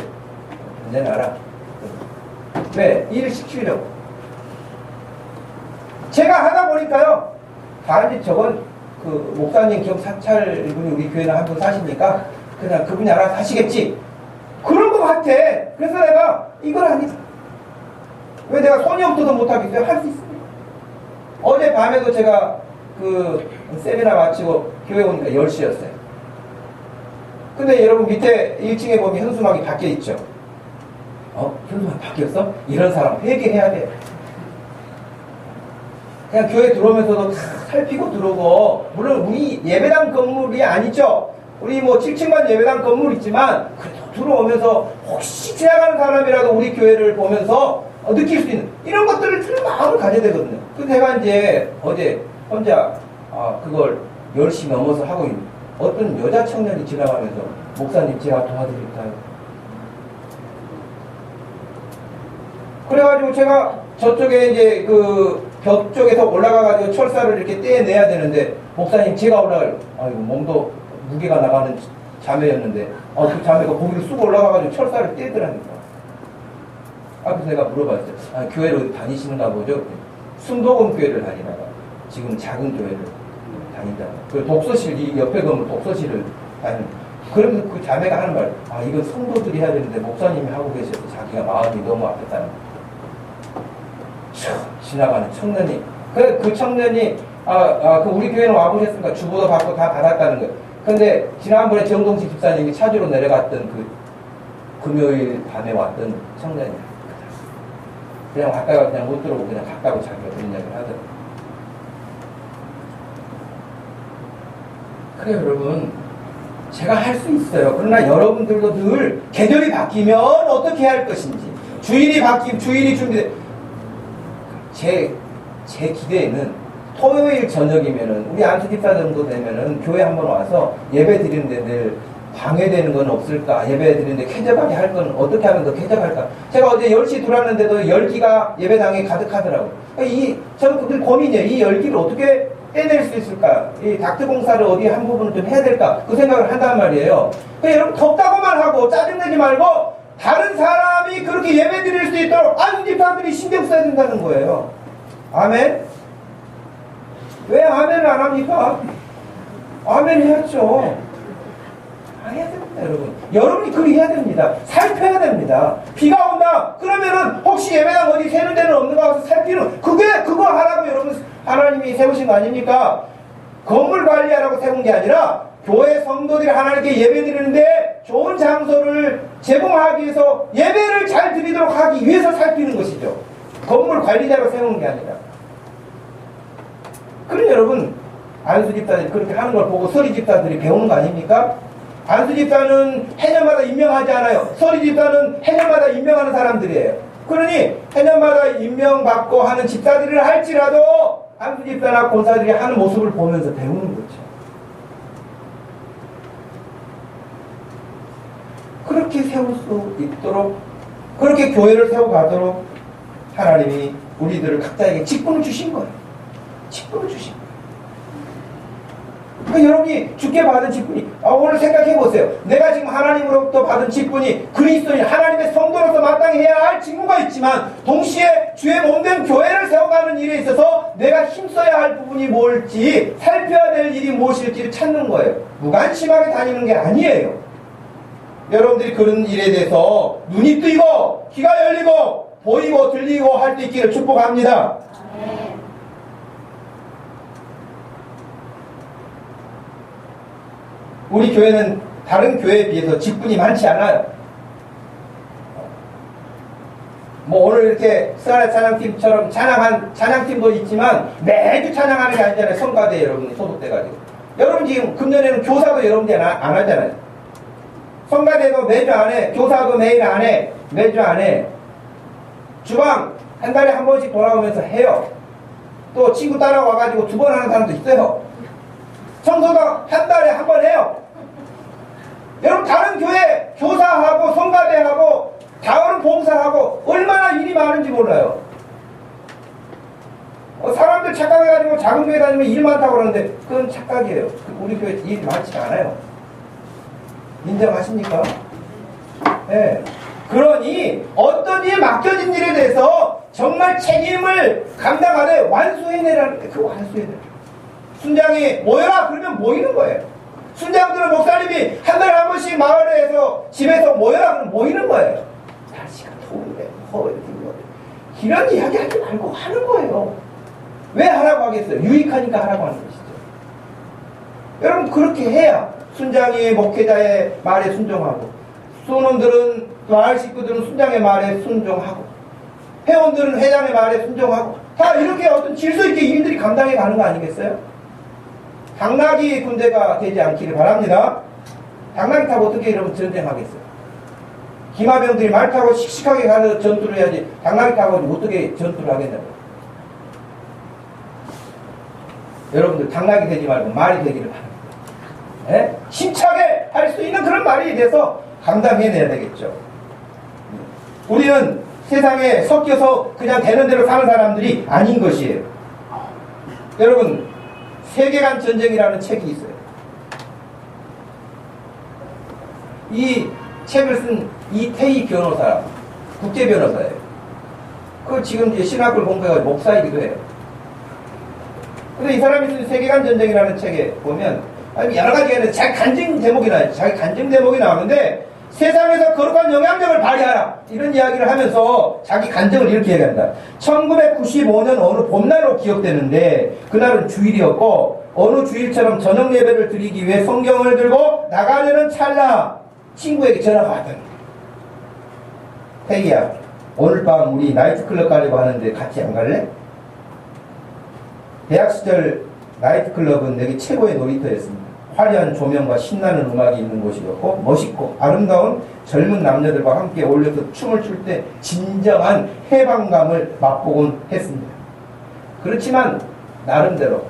내놔라. 왜? 일을 시키려고. 제가 하다 보니까요. 단지 저건 목사님 기업 사찰 분이 우리 교회는 한 분 사시니까 그냥 그분이 알아서 하시겠지. 그런 것 같아. 그래서 내가 이걸 하니까. 왜 내가 손이 없어도 못하겠어요? 할 수 있습니다. 어제 밤에도 제가 세미나 마치고 교회 오니까 10시였어요. 근데 여러분 밑에 1층에 보면 현수막이 바뀌어 있죠. 현수막 바뀌었어? 이런 사람 회개해야 돼. 그냥 교회 들어오면서도 다 살피고 들어오고 물론 우리 예배당 건물이 아니죠. 우리 뭐 7층만 예배당 건물 있지만 그래도 들어오면서 혹시 지나가는 사람이라도 우리 교회를 보면서 느낄 수 있는 이런 것들을 들을 마음을 가져야 되거든요. 그래서 제가 이제 어제 혼자 그걸 10시 넘어서 하고 있는 어떤 여자 청년이 지나가면서 목사님 제가 도와드릴까요? 그래가지고 제가 저쪽에 이제 벽 쪽에서 올라가가지고 철사를 이렇게 떼내야 되는데 목사님 제가 몸도 무게가 나가는 자매였는데 그 자매가 거기를 쑥 올라가가지고 철사를 떼더라니까. 그래서 내가 물어봤어요. 교회로 다니시는가 보죠? 순도금 교회를 다니다가 지금 작은 교회를 다닌다. 그 독서실, 이 옆에 건물 독서실을 다니는. 그러면서 그 자매가 하는 말, 이건 성도들이 해야 되는데 목사님이 하고 계셔서 자기가 마음이 너무 아팠다는 거예요. 지나가는 청년이. 그 청년이, 우리 교회는 와보셨으니까 주보도 받고 다 받았다는 거예요. 근데 지난번에 정동식 집사님이 찾으러 내려갔던 금요일 밤에 왔던 청년이. 그냥 갔다가 그냥 못 들어오고 그냥 갔다고 자기가 그런 이야기를 하더라고요. 그래요, 여러분. 제가 할 수 있어요. 그러나 여러분들도 늘 계절이 바뀌면 어떻게 할 것인지. 주일이 바뀌면 주일이 준비돼. 제 기대에는 토요일 저녁이면은 우리 안수집사 정도 되면은 교회 한번 와서 예배 드리는데 늘 방해되는 건 없을까? 예배 드리는데 쾌적하게 할 건 어떻게 하면 더 쾌적할까? 제가 어제 10시 들어왔는데도 열기가 예배당에 가득하더라고요. 저는 늘 고민이에요. 이 열기를 어떻게 떼낼 수 있을까? 이 닥터 공사를 어디 한 부분을 좀 해야 될까? 그 생각을 한단 말이에요. 여러분 덥다고만 하고 짜증내지 말고 다른 사람이 그렇게 예배 드릴 수 있도록 안수집사들이 신경 써야 된다는 거예요. 아멘? 왜 아멘을 안 합니까? 아멘 해야죠. 해야 됩니다, 여러분. 여러분이 그리 해야 됩니다. 살펴야 됩니다. 비가 온다. 그러면은 혹시 예배당 어디 새는 데는 없는가 해서 살피는 그거 하라고 여러분 하나님이 세우신 거 아닙니까? 건물 관리하라고 세운 게 아니라 교회 성도들이 하나님께 예배 드리는데 좋은 장소를 제공하기 위해서 예배를 잘 드리도록 하기 위해서 살피는 것이죠. 건물 관리자로 세우는 게 아니라. 그럼 여러분 안수집사들이 그렇게 하는 걸 보고 서리집사들이 배우는 거 아닙니까? 안수집사는 해년마다 임명하지 않아요. 서리집사는 해년마다 임명하는 사람들이에요. 그러니 해년마다 임명받고 하는 집사들을 할지라도 안수집사나 권사들이 하는 모습을 보면서 배우는 거죠. 그렇게 세울 수 있도록, 그렇게 교회를 세워가도록 하나님이 우리들을 각자에게 직분을 주신 거예요. 직분을 주신 거예요. 그러니까 여러분이 주께 받은 직분이, 오늘 생각해 보세요. 내가 지금 하나님으로부터 받은 직분이 그리스도인 하나님의 성도로서 마땅히 해야 할 직무가 있지만, 동시에 주의 몸된 교회를 세워가는 일에 있어서 내가 힘써야 할 부분이 뭘지, 살펴야 될 일이 무엇일지를 찾는 거예요. 무관심하게 다니는 게 아니에요. 여러분들이 그런 일에 대해서 눈이 뜨이고 귀가 열리고 보이고 들리고 할 수 있기를 축복합니다. 우리 교회는 다른 교회에 비해서 직분이 많지 않아요. 뭐 오늘 이렇게 스가랴 찬양팀처럼 찬양팀도 있지만 매주 찬양하는 게 아니잖아요. 성가대 여러분이 소속돼가지고. 여러분 지금 금년에는 교사도 여러분들이 안 하잖아요. 성가대도 매주 안 해. 교사도 매일 안 해. 매주 안 해. 주방 한 달에 한 번씩 돌아오면서 해요. 또 친구 따라와가지고 2번 하는 사람도 있어요. 청소도 한 달에 한 번 해요. 여러분 다른 교회 교사하고 성가대하고 다른 봉사하고 얼마나 일이 많은지 몰라요. 사람들 착각해가지고 작은 교회 다니면 일 많다고 그러는데 그건 착각이에요. 우리 교회 일이 많지 않아요. 인정하십니까? 네. 그러니 어떤 일 맡겨진 일에 대해서 정말 책임을 감당하되 완수해내라는 게 그 완수해내라. 순장이 모여라 그러면 모이는 거예요. 순장들은 목사님이 한 달에 한 번씩 마을에서 집에서 모여라 그러면 모이는 거예요. 날씨가 더운데 이런 이야기 하지 말고 하는 거예요. 왜 하라고 하겠어요? 유익하니까 하라고 하는 것이죠. 여러분 그렇게 해야 순장이 목회자의 말에 순종하고, 수원들은 마을 식구들은 순장의 말에 순종하고, 회원들은 회장의 말에 순종하고, 다 이렇게 어떤 질서 있게 일들이 감당해 가는 거 아니겠어요? 당나귀 군대가 되지 않기를 바랍니다. 당나귀 타고 어떻게 여러분 전쟁하겠어요? 기마병들이 말 타고 씩씩하게 가서 전투를 해야지 당나귀 타고 어떻게 전투를 하겠냐고요. 여러분들 당나귀 되지 말고 말이 되기를 바랍니다. 네? 힘차게 할 수 있는 그런 말이 돼서 감당해내야 되겠죠. 우리는 세상에 섞여서 그냥 되는 대로 사는 사람들이 아닌 것이에요. 여러분 세계관 전쟁이라는 책이 있어요. 이 책을 쓴 이태희 변호사, 국제 변호사예요. 그 지금 이제 신학을 공부해가지고 목사이기도 해요. 근데 이 사람이 쓴 세계관 전쟁이라는 책에 보면 여러 가지가 자기 간증 대목이 나와요. 자기 간증 대목이 나오는데 세상에서 거룩한 영향력을 발휘하라 이런 이야기를 하면서 자기 간증을 이렇게 얘기한다. 1995년 어느 봄날로 기억되는데 그날은 주일이었고 어느 주일처럼 저녁 예배를 드리기 위해 성경을 들고 나가려는 찰나 친구에게 전화가 왔더니, 태기야 오늘 밤 우리 나이트클럽 가려고 하는데 같이 안 갈래? 대학 시절 나이트클럽은 내게 최고의 놀이터였습니다. 화려한 조명과 신나는 음악이 있는 곳이었고 멋있고 아름다운 젊은 남녀들과 함께 어울려서 춤을 출 때 진정한 해방감을 맛보곤 했습니다. 그렇지만 나름대로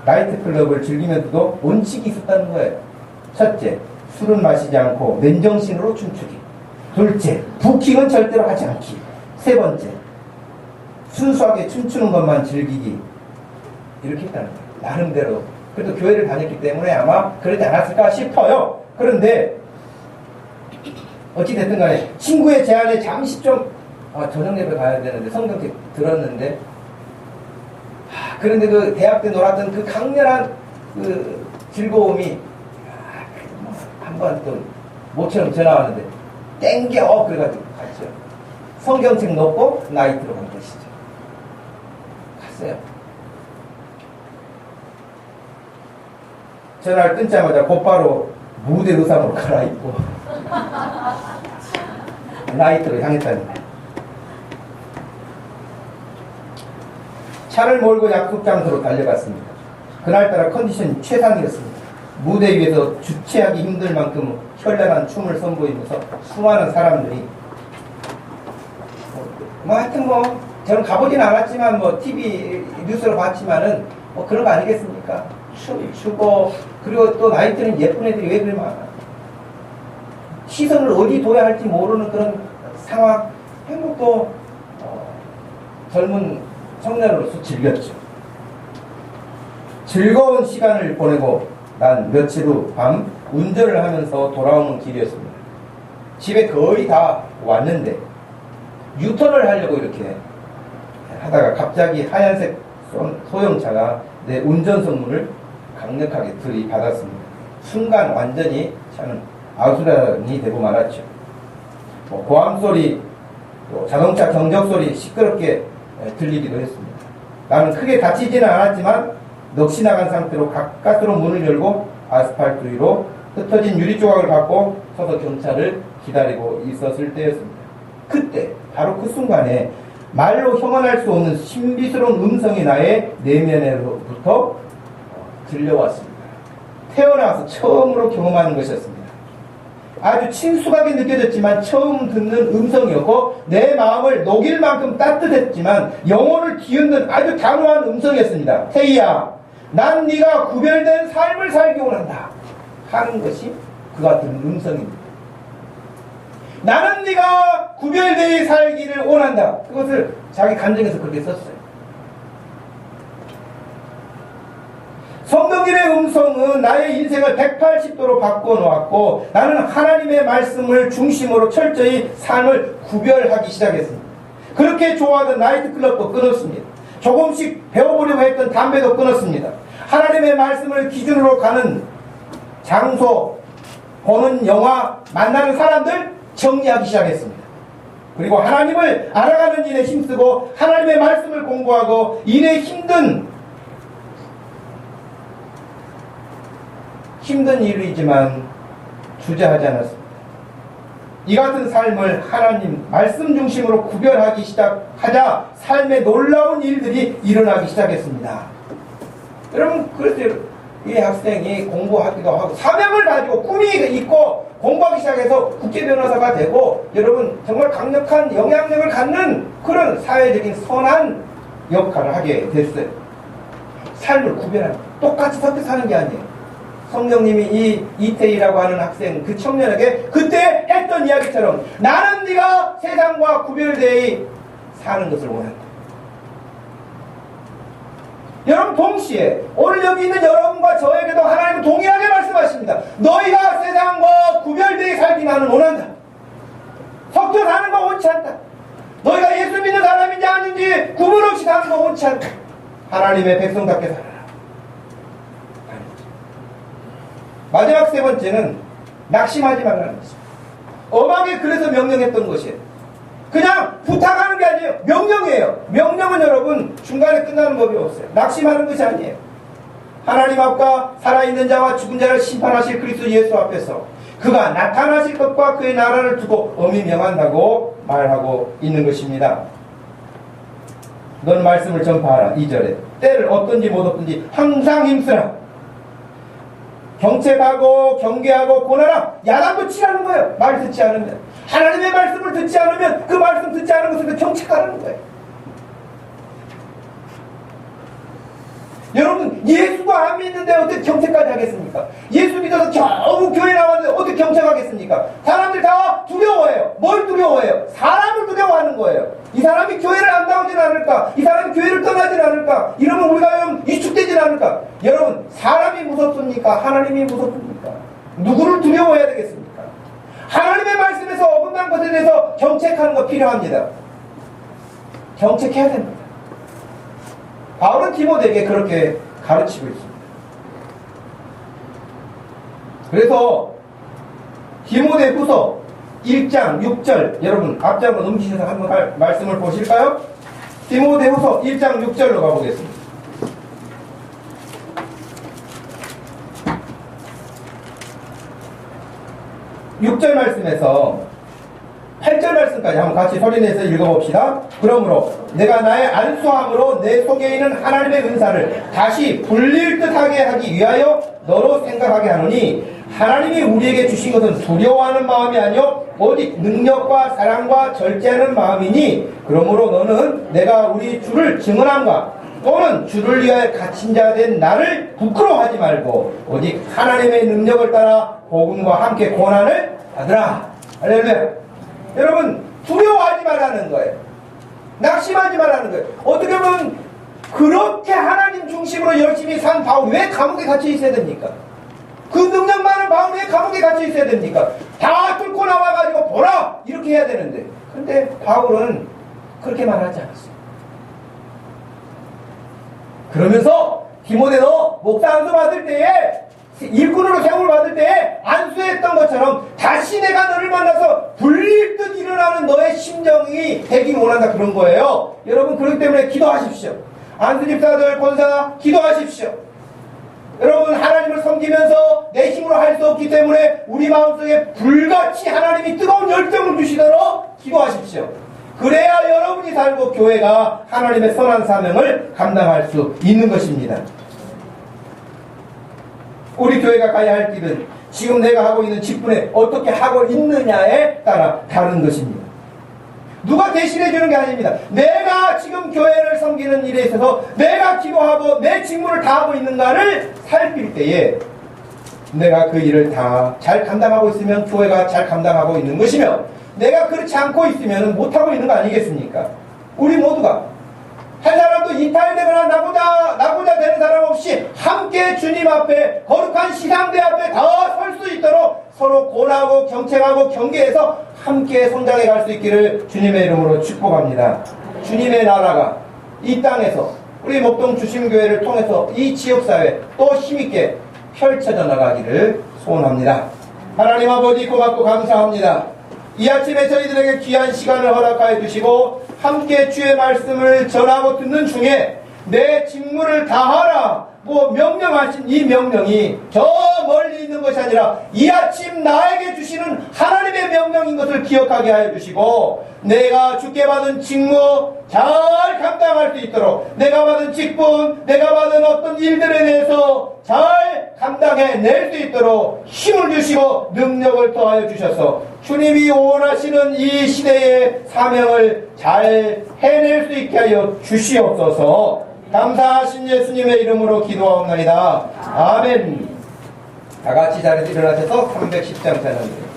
나이트클럽을 즐기면서도 원칙이 있었다는 거예요. 첫째, 술은 마시지 않고 맨정신으로 춤추기. 둘째, 부킹은 절대로 하지 않기. 세 번째, 순수하게 춤추는 것만 즐기기. 이렇게 했다는 거예요. 나름대로. 그래도 교회를 다녔기 때문에 아마 그러지 않았을까 싶어요. 그런데 어찌됐든 간에 친구의 제안에 잠시 좀 저녁 예배 가야 되는데 성경책 들었는데 그런데 그 대학 때 놀았던 그 강렬한 그 즐거움이 한번 또 모처럼 전화 왔는데 땡겨 그래가지고 갔죠. 성경책 놓고 나이트로 간 것이죠. 갔어요. 전화를 끊자마자 곧바로 무대 의상으로 갈아입고 나이트로 향했다는 거예요. 차를 몰고 약속 장소로 달려갔습니다. 그날따라 컨디션이 최상이었습니다. 무대 위에서 주체하기 힘들 만큼 현란한 춤을 선보이면서 수많은 사람들이 하여튼 저는 가보진 않았지만 TV 뉴스로 봤지만은 그런 거 아니겠습니까? 춤추고 그리고 또 나이트는 예쁜 애들이 왜 그리 많아? 시선을 어디 둬야 할지 모르는 그런 상황, 행복도 젊은 청년으로서 즐겼죠. 즐거운 시간을 보내고 난 며칠 후 밤 운전을 하면서 돌아오는 길이었습니다. 집에 거의 다 왔는데 유턴을 하려고 이렇게 하다가 갑자기 하얀색 소형차가 내 운전석 문을 강력하게 들이받았습니다. 순간 완전히 차는 아수라장이 되고 말았죠. 고함 소리, 또 자동차 경적 소리 시끄럽게 들리기도 했습니다. 나는 크게 다치지는 않았지만 넋이 나간 상태로 가까스로 문을 열고 아스팔트 위로 흩어진 유리 조각을 받고 서서 경찰을 기다리고 있었을 때였습니다. 그때 바로 그 순간에 말로 형언할 수 없는 신비스러운 음성이 나의 내면으로부터 들려왔습니다. 태어나서 처음으로 경험하는 것이었습니다. 아주 친숙하게 느껴졌지만 처음 듣는 음성이었고 내 마음을 녹일 만큼 따뜻했지만 영혼을 뒤흔든 아주 단호한 음성이었습니다. 태희야, 난 네가 구별된 삶을 살기 원한다 하는 것이 그가 듣는 음성입니다. 나는 네가 구별되어 살기를 원한다. 그것을 자기 감정에서 그렇게 썼어요. 성령님의 음성은 나의 인생을 180도로 바꿔놓았고 나는 하나님의 말씀을 중심으로 철저히 삶을 구별하기 시작했습니다. 그렇게 좋아하던 나이트클럽도 끊었습니다. 조금씩 배워보려고 했던 담배도 끊었습니다. 하나님의 말씀을 기준으로 가는 장소, 보는 영화, 만나는 사람들 정리하기 시작했습니다. 그리고 하나님을 알아가는 일에 힘쓰고 하나님의 말씀을 공부하고 일에 힘든 일이지만 주저하지 않았습니다. 이 같은 삶을 하나님 말씀 중심으로 구별하기 시작하자 삶의 놀라운 일들이 일어나기 시작했습니다. 여러분, 그래서 이 학생이 공부하기도 하고 사명을 가지고 꿈이 있고 공부하기 시작해서 국제변호사가 되고 여러분 정말 강력한 영향력을 갖는 그런 사회적인 선한 역할을 하게 됐어요. 삶을 구별하는, 똑같이 선택하는 게 아니에요. 성령님이 이 이태희라고 하는 학생, 그 청년에게 그때 했던 이야기처럼 나는 네가 세상과 구별되어 사는 것을 원한다. 여러분, 동시에 오늘 여기 있는 여러분과 저에게도 하나님은 동일하게 말씀하십니다. 너희가 세상과 구별되어 살기 나는 원한다. 섞여 사는 거 원치 않다. 너희가 예수 믿는 사람인지 아닌지 구분 없이 사는 거 원치 않다. 하나님의 백성답게 살아라. 마지막 세 번째는 낙심하지 말라는 것입니다. 엄하게 그래서 명령했던 것이에요. 그냥 부탁하는 게 아니에요. 명령이에요. 명령은 여러분 중간에 끝나는 법이 없어요. 낙심하는 것이 아니에요. 하나님 앞과 살아있는 자와 죽은 자를 심판하실 그리스도 예수 앞에서 그가 나타나실 것과 그의 나라를 두고 엄히 명한다고 말하고 있는 것입니다. 넌 말씀을 전파하라. 2절에 때를 얻든지 못 얻든지 항상 힘쓰라. 경책하고 경계하고 고나라. 야단도 치라는 거예요. 말 듣지 않으면. 하나님의 말씀을 듣지 않으면 그 말씀 듣지 않은 것을 경책하라는 거예요. 여러분, 예수도 안 믿는데 어떻게 경책까지 하겠습니까? 예수 믿어서 겨우 교회 나왔는데 어떻게 경책하겠습니까? 사람들 다 두려워해요. 뭘 두려워해요? 사람을 두려워하는 거예요. 이 사람이 교회를 안 나오진 않을까? 이 사람이 교회를 떠나진 않을까? 이러면 우리가 위축되진 않을까? 여러분, 사람이 무섭습니까? 하나님이 무섭습니까? 누구를 두려워해야 되겠습니까? 하나님의 말씀에서 어긋난 것에 대해서 경책하는 거 필요합니다. 경책해야 됩니다. 바울은 디모데에게 그렇게 가르치고 있습니다. 그래서 디모데후서 1장 6절, 여러분 앞장으로 넘기셔서 한번 말씀을 보실까요? 디모데후서 1장 6절로 가보겠습니다. (6절) 말씀에서 8절 말씀까지 한번 같이 소리내서 읽어봅시다. 그러므로 내가 나의 안수함으로 내 속에 있는 하나님의 은사를 다시 불릴 듯하게 하기 위하여 너로 생각하게 하노니 하나님이 우리에게 주신 것은 두려워하는 마음이 아니요 오직 능력과 사랑과 절제하는 마음이니 그러므로 너는 내가 우리 주를 증언함과 또는 주를 위하여 갇힌 자 된 나를 부끄러워하지 말고 오직 하나님의 능력을 따라 복음과 함께 고난을 아들아, 할렐루야. 여러분, 두려워하지 말라는 거예요. 낙심하지 말라는 거예요. 어떻게 보면 그렇게 하나님 중심으로 열심히 산 바울이 왜 감옥에 갇혀 있어야 됩니까? 그 능력 많은 바울이 왜 감옥에 갇혀 있어야 됩니까? 다 뚫고 나와가지고 보라! 이렇게 해야 되는데. 근데 바울은 그렇게 말하지 않았어요. 그러면서 디모데 너 목사 안수 받을 때에 일꾼으로 세움을 받을 때에 안수했던 것처럼 다시 내가 너를 만나서 불릴 듯 일어나는 너의 심정이 되길 원한다, 그런 거예요. 여러분, 그렇기 때문에 기도하십시오. 안수 집사들, 권사 기도하십시오. 여러분, 하나님을 섬기면서 내 힘으로 할 수 없기 때문에 우리 마음속에 불같이 하나님이 뜨거운 열정을 주시도록 기도하십시오. 그래야 여러분이 살고 교회가 하나님의 선한 사명을 감당할 수 있는 것입니다. 우리 교회가 가야 할 길은 지금 내가 하고 있는 직분에 어떻게 하고 있느냐에 따라 다른 것입니다. 누가 대신해 주는 게 아닙니다. 내가 지금 교회를 섬기는 일에 있어서 내가 기도하고 내 직무를 다하고 있는가를 살필 때에 내가 그 일을 다 잘 감당하고 있으면 교회가 잘 감당하고 있는 것이며, 내가 그렇지 않고 있으면 못하고 있는 거 아니겠습니까? 우리 모두가 한 사람도 이탈되거나 나고자 되는 사람 없이 함께 주님 앞에 거룩한 시상대 앞에 다 설 수 있도록 서로 권하고 경책하고 경계해서 함께 성장해 갈 수 있기를 주님의 이름으로 축복합니다. 주님의 나라가 이 땅에서 우리 목동 주심교회를 통해서 이 지역사회 또 힘있게 펼쳐져 나가기를 소원합니다. 하나님 아버지 고맙고 감사합니다. 이 아침에 저희들에게 귀한 시간을 허락하여 주시고 함께 주의 말씀을 전하고 듣는 중에 내 직무를 다하라 명령하신 이 명령이 저 멀리 있는 것이 아니라 이 아침 나에게 주시는 하나님의 명령인 것을 기억하게 하여 주시고, 내가 주께 받은 직무 잘 감당할 수 있도록, 내가 받은 직분, 내가 받은 어떤 일들에 대해서 잘 감당해낼 수 있도록 힘을 주시고 능력을 더하여 주셔서 주님이 원하시는 이 시대의 사명을 잘 해낼 수 있게 하여 주시옵소서. 감사하신 예수님의 이름으로 기도하옵나이다. 아멘. 다 같이 자리에서 일어나셔서 310장 찬양드립니다.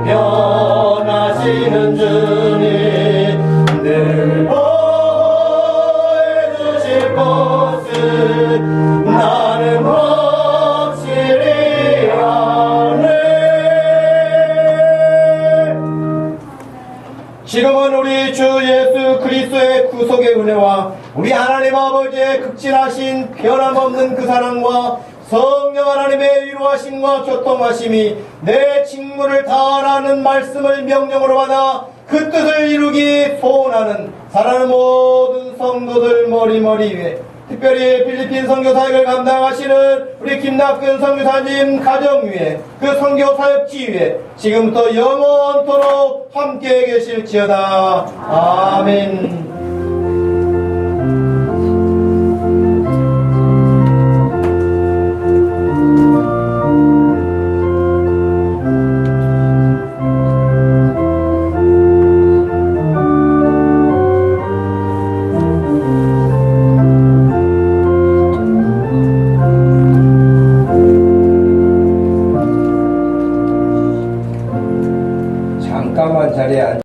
변하시는 주님 늘 보여주실 것을 나는 확실히 아네. 지금은 우리 주 예수 그리스도의 구속의 은혜와 우리 하나님 아버지의 극진하신 변함없는 그 사랑과 성령 하나님의 위로하심과 교통하심이 내 직무를 다하라는 말씀을 명령으로 받아 그 뜻을 이루기 소원하는 사랑하는 모든 성도들 머리머리 위에, 특별히 필리핀 선교 사역을 감당하시는 우리 김낙근 선교사님 가정 위에, 그 선교 사역지 위에 지금부터 영원토록 함께 계실지어다. 아멘. 잠깐만 자리에 앉아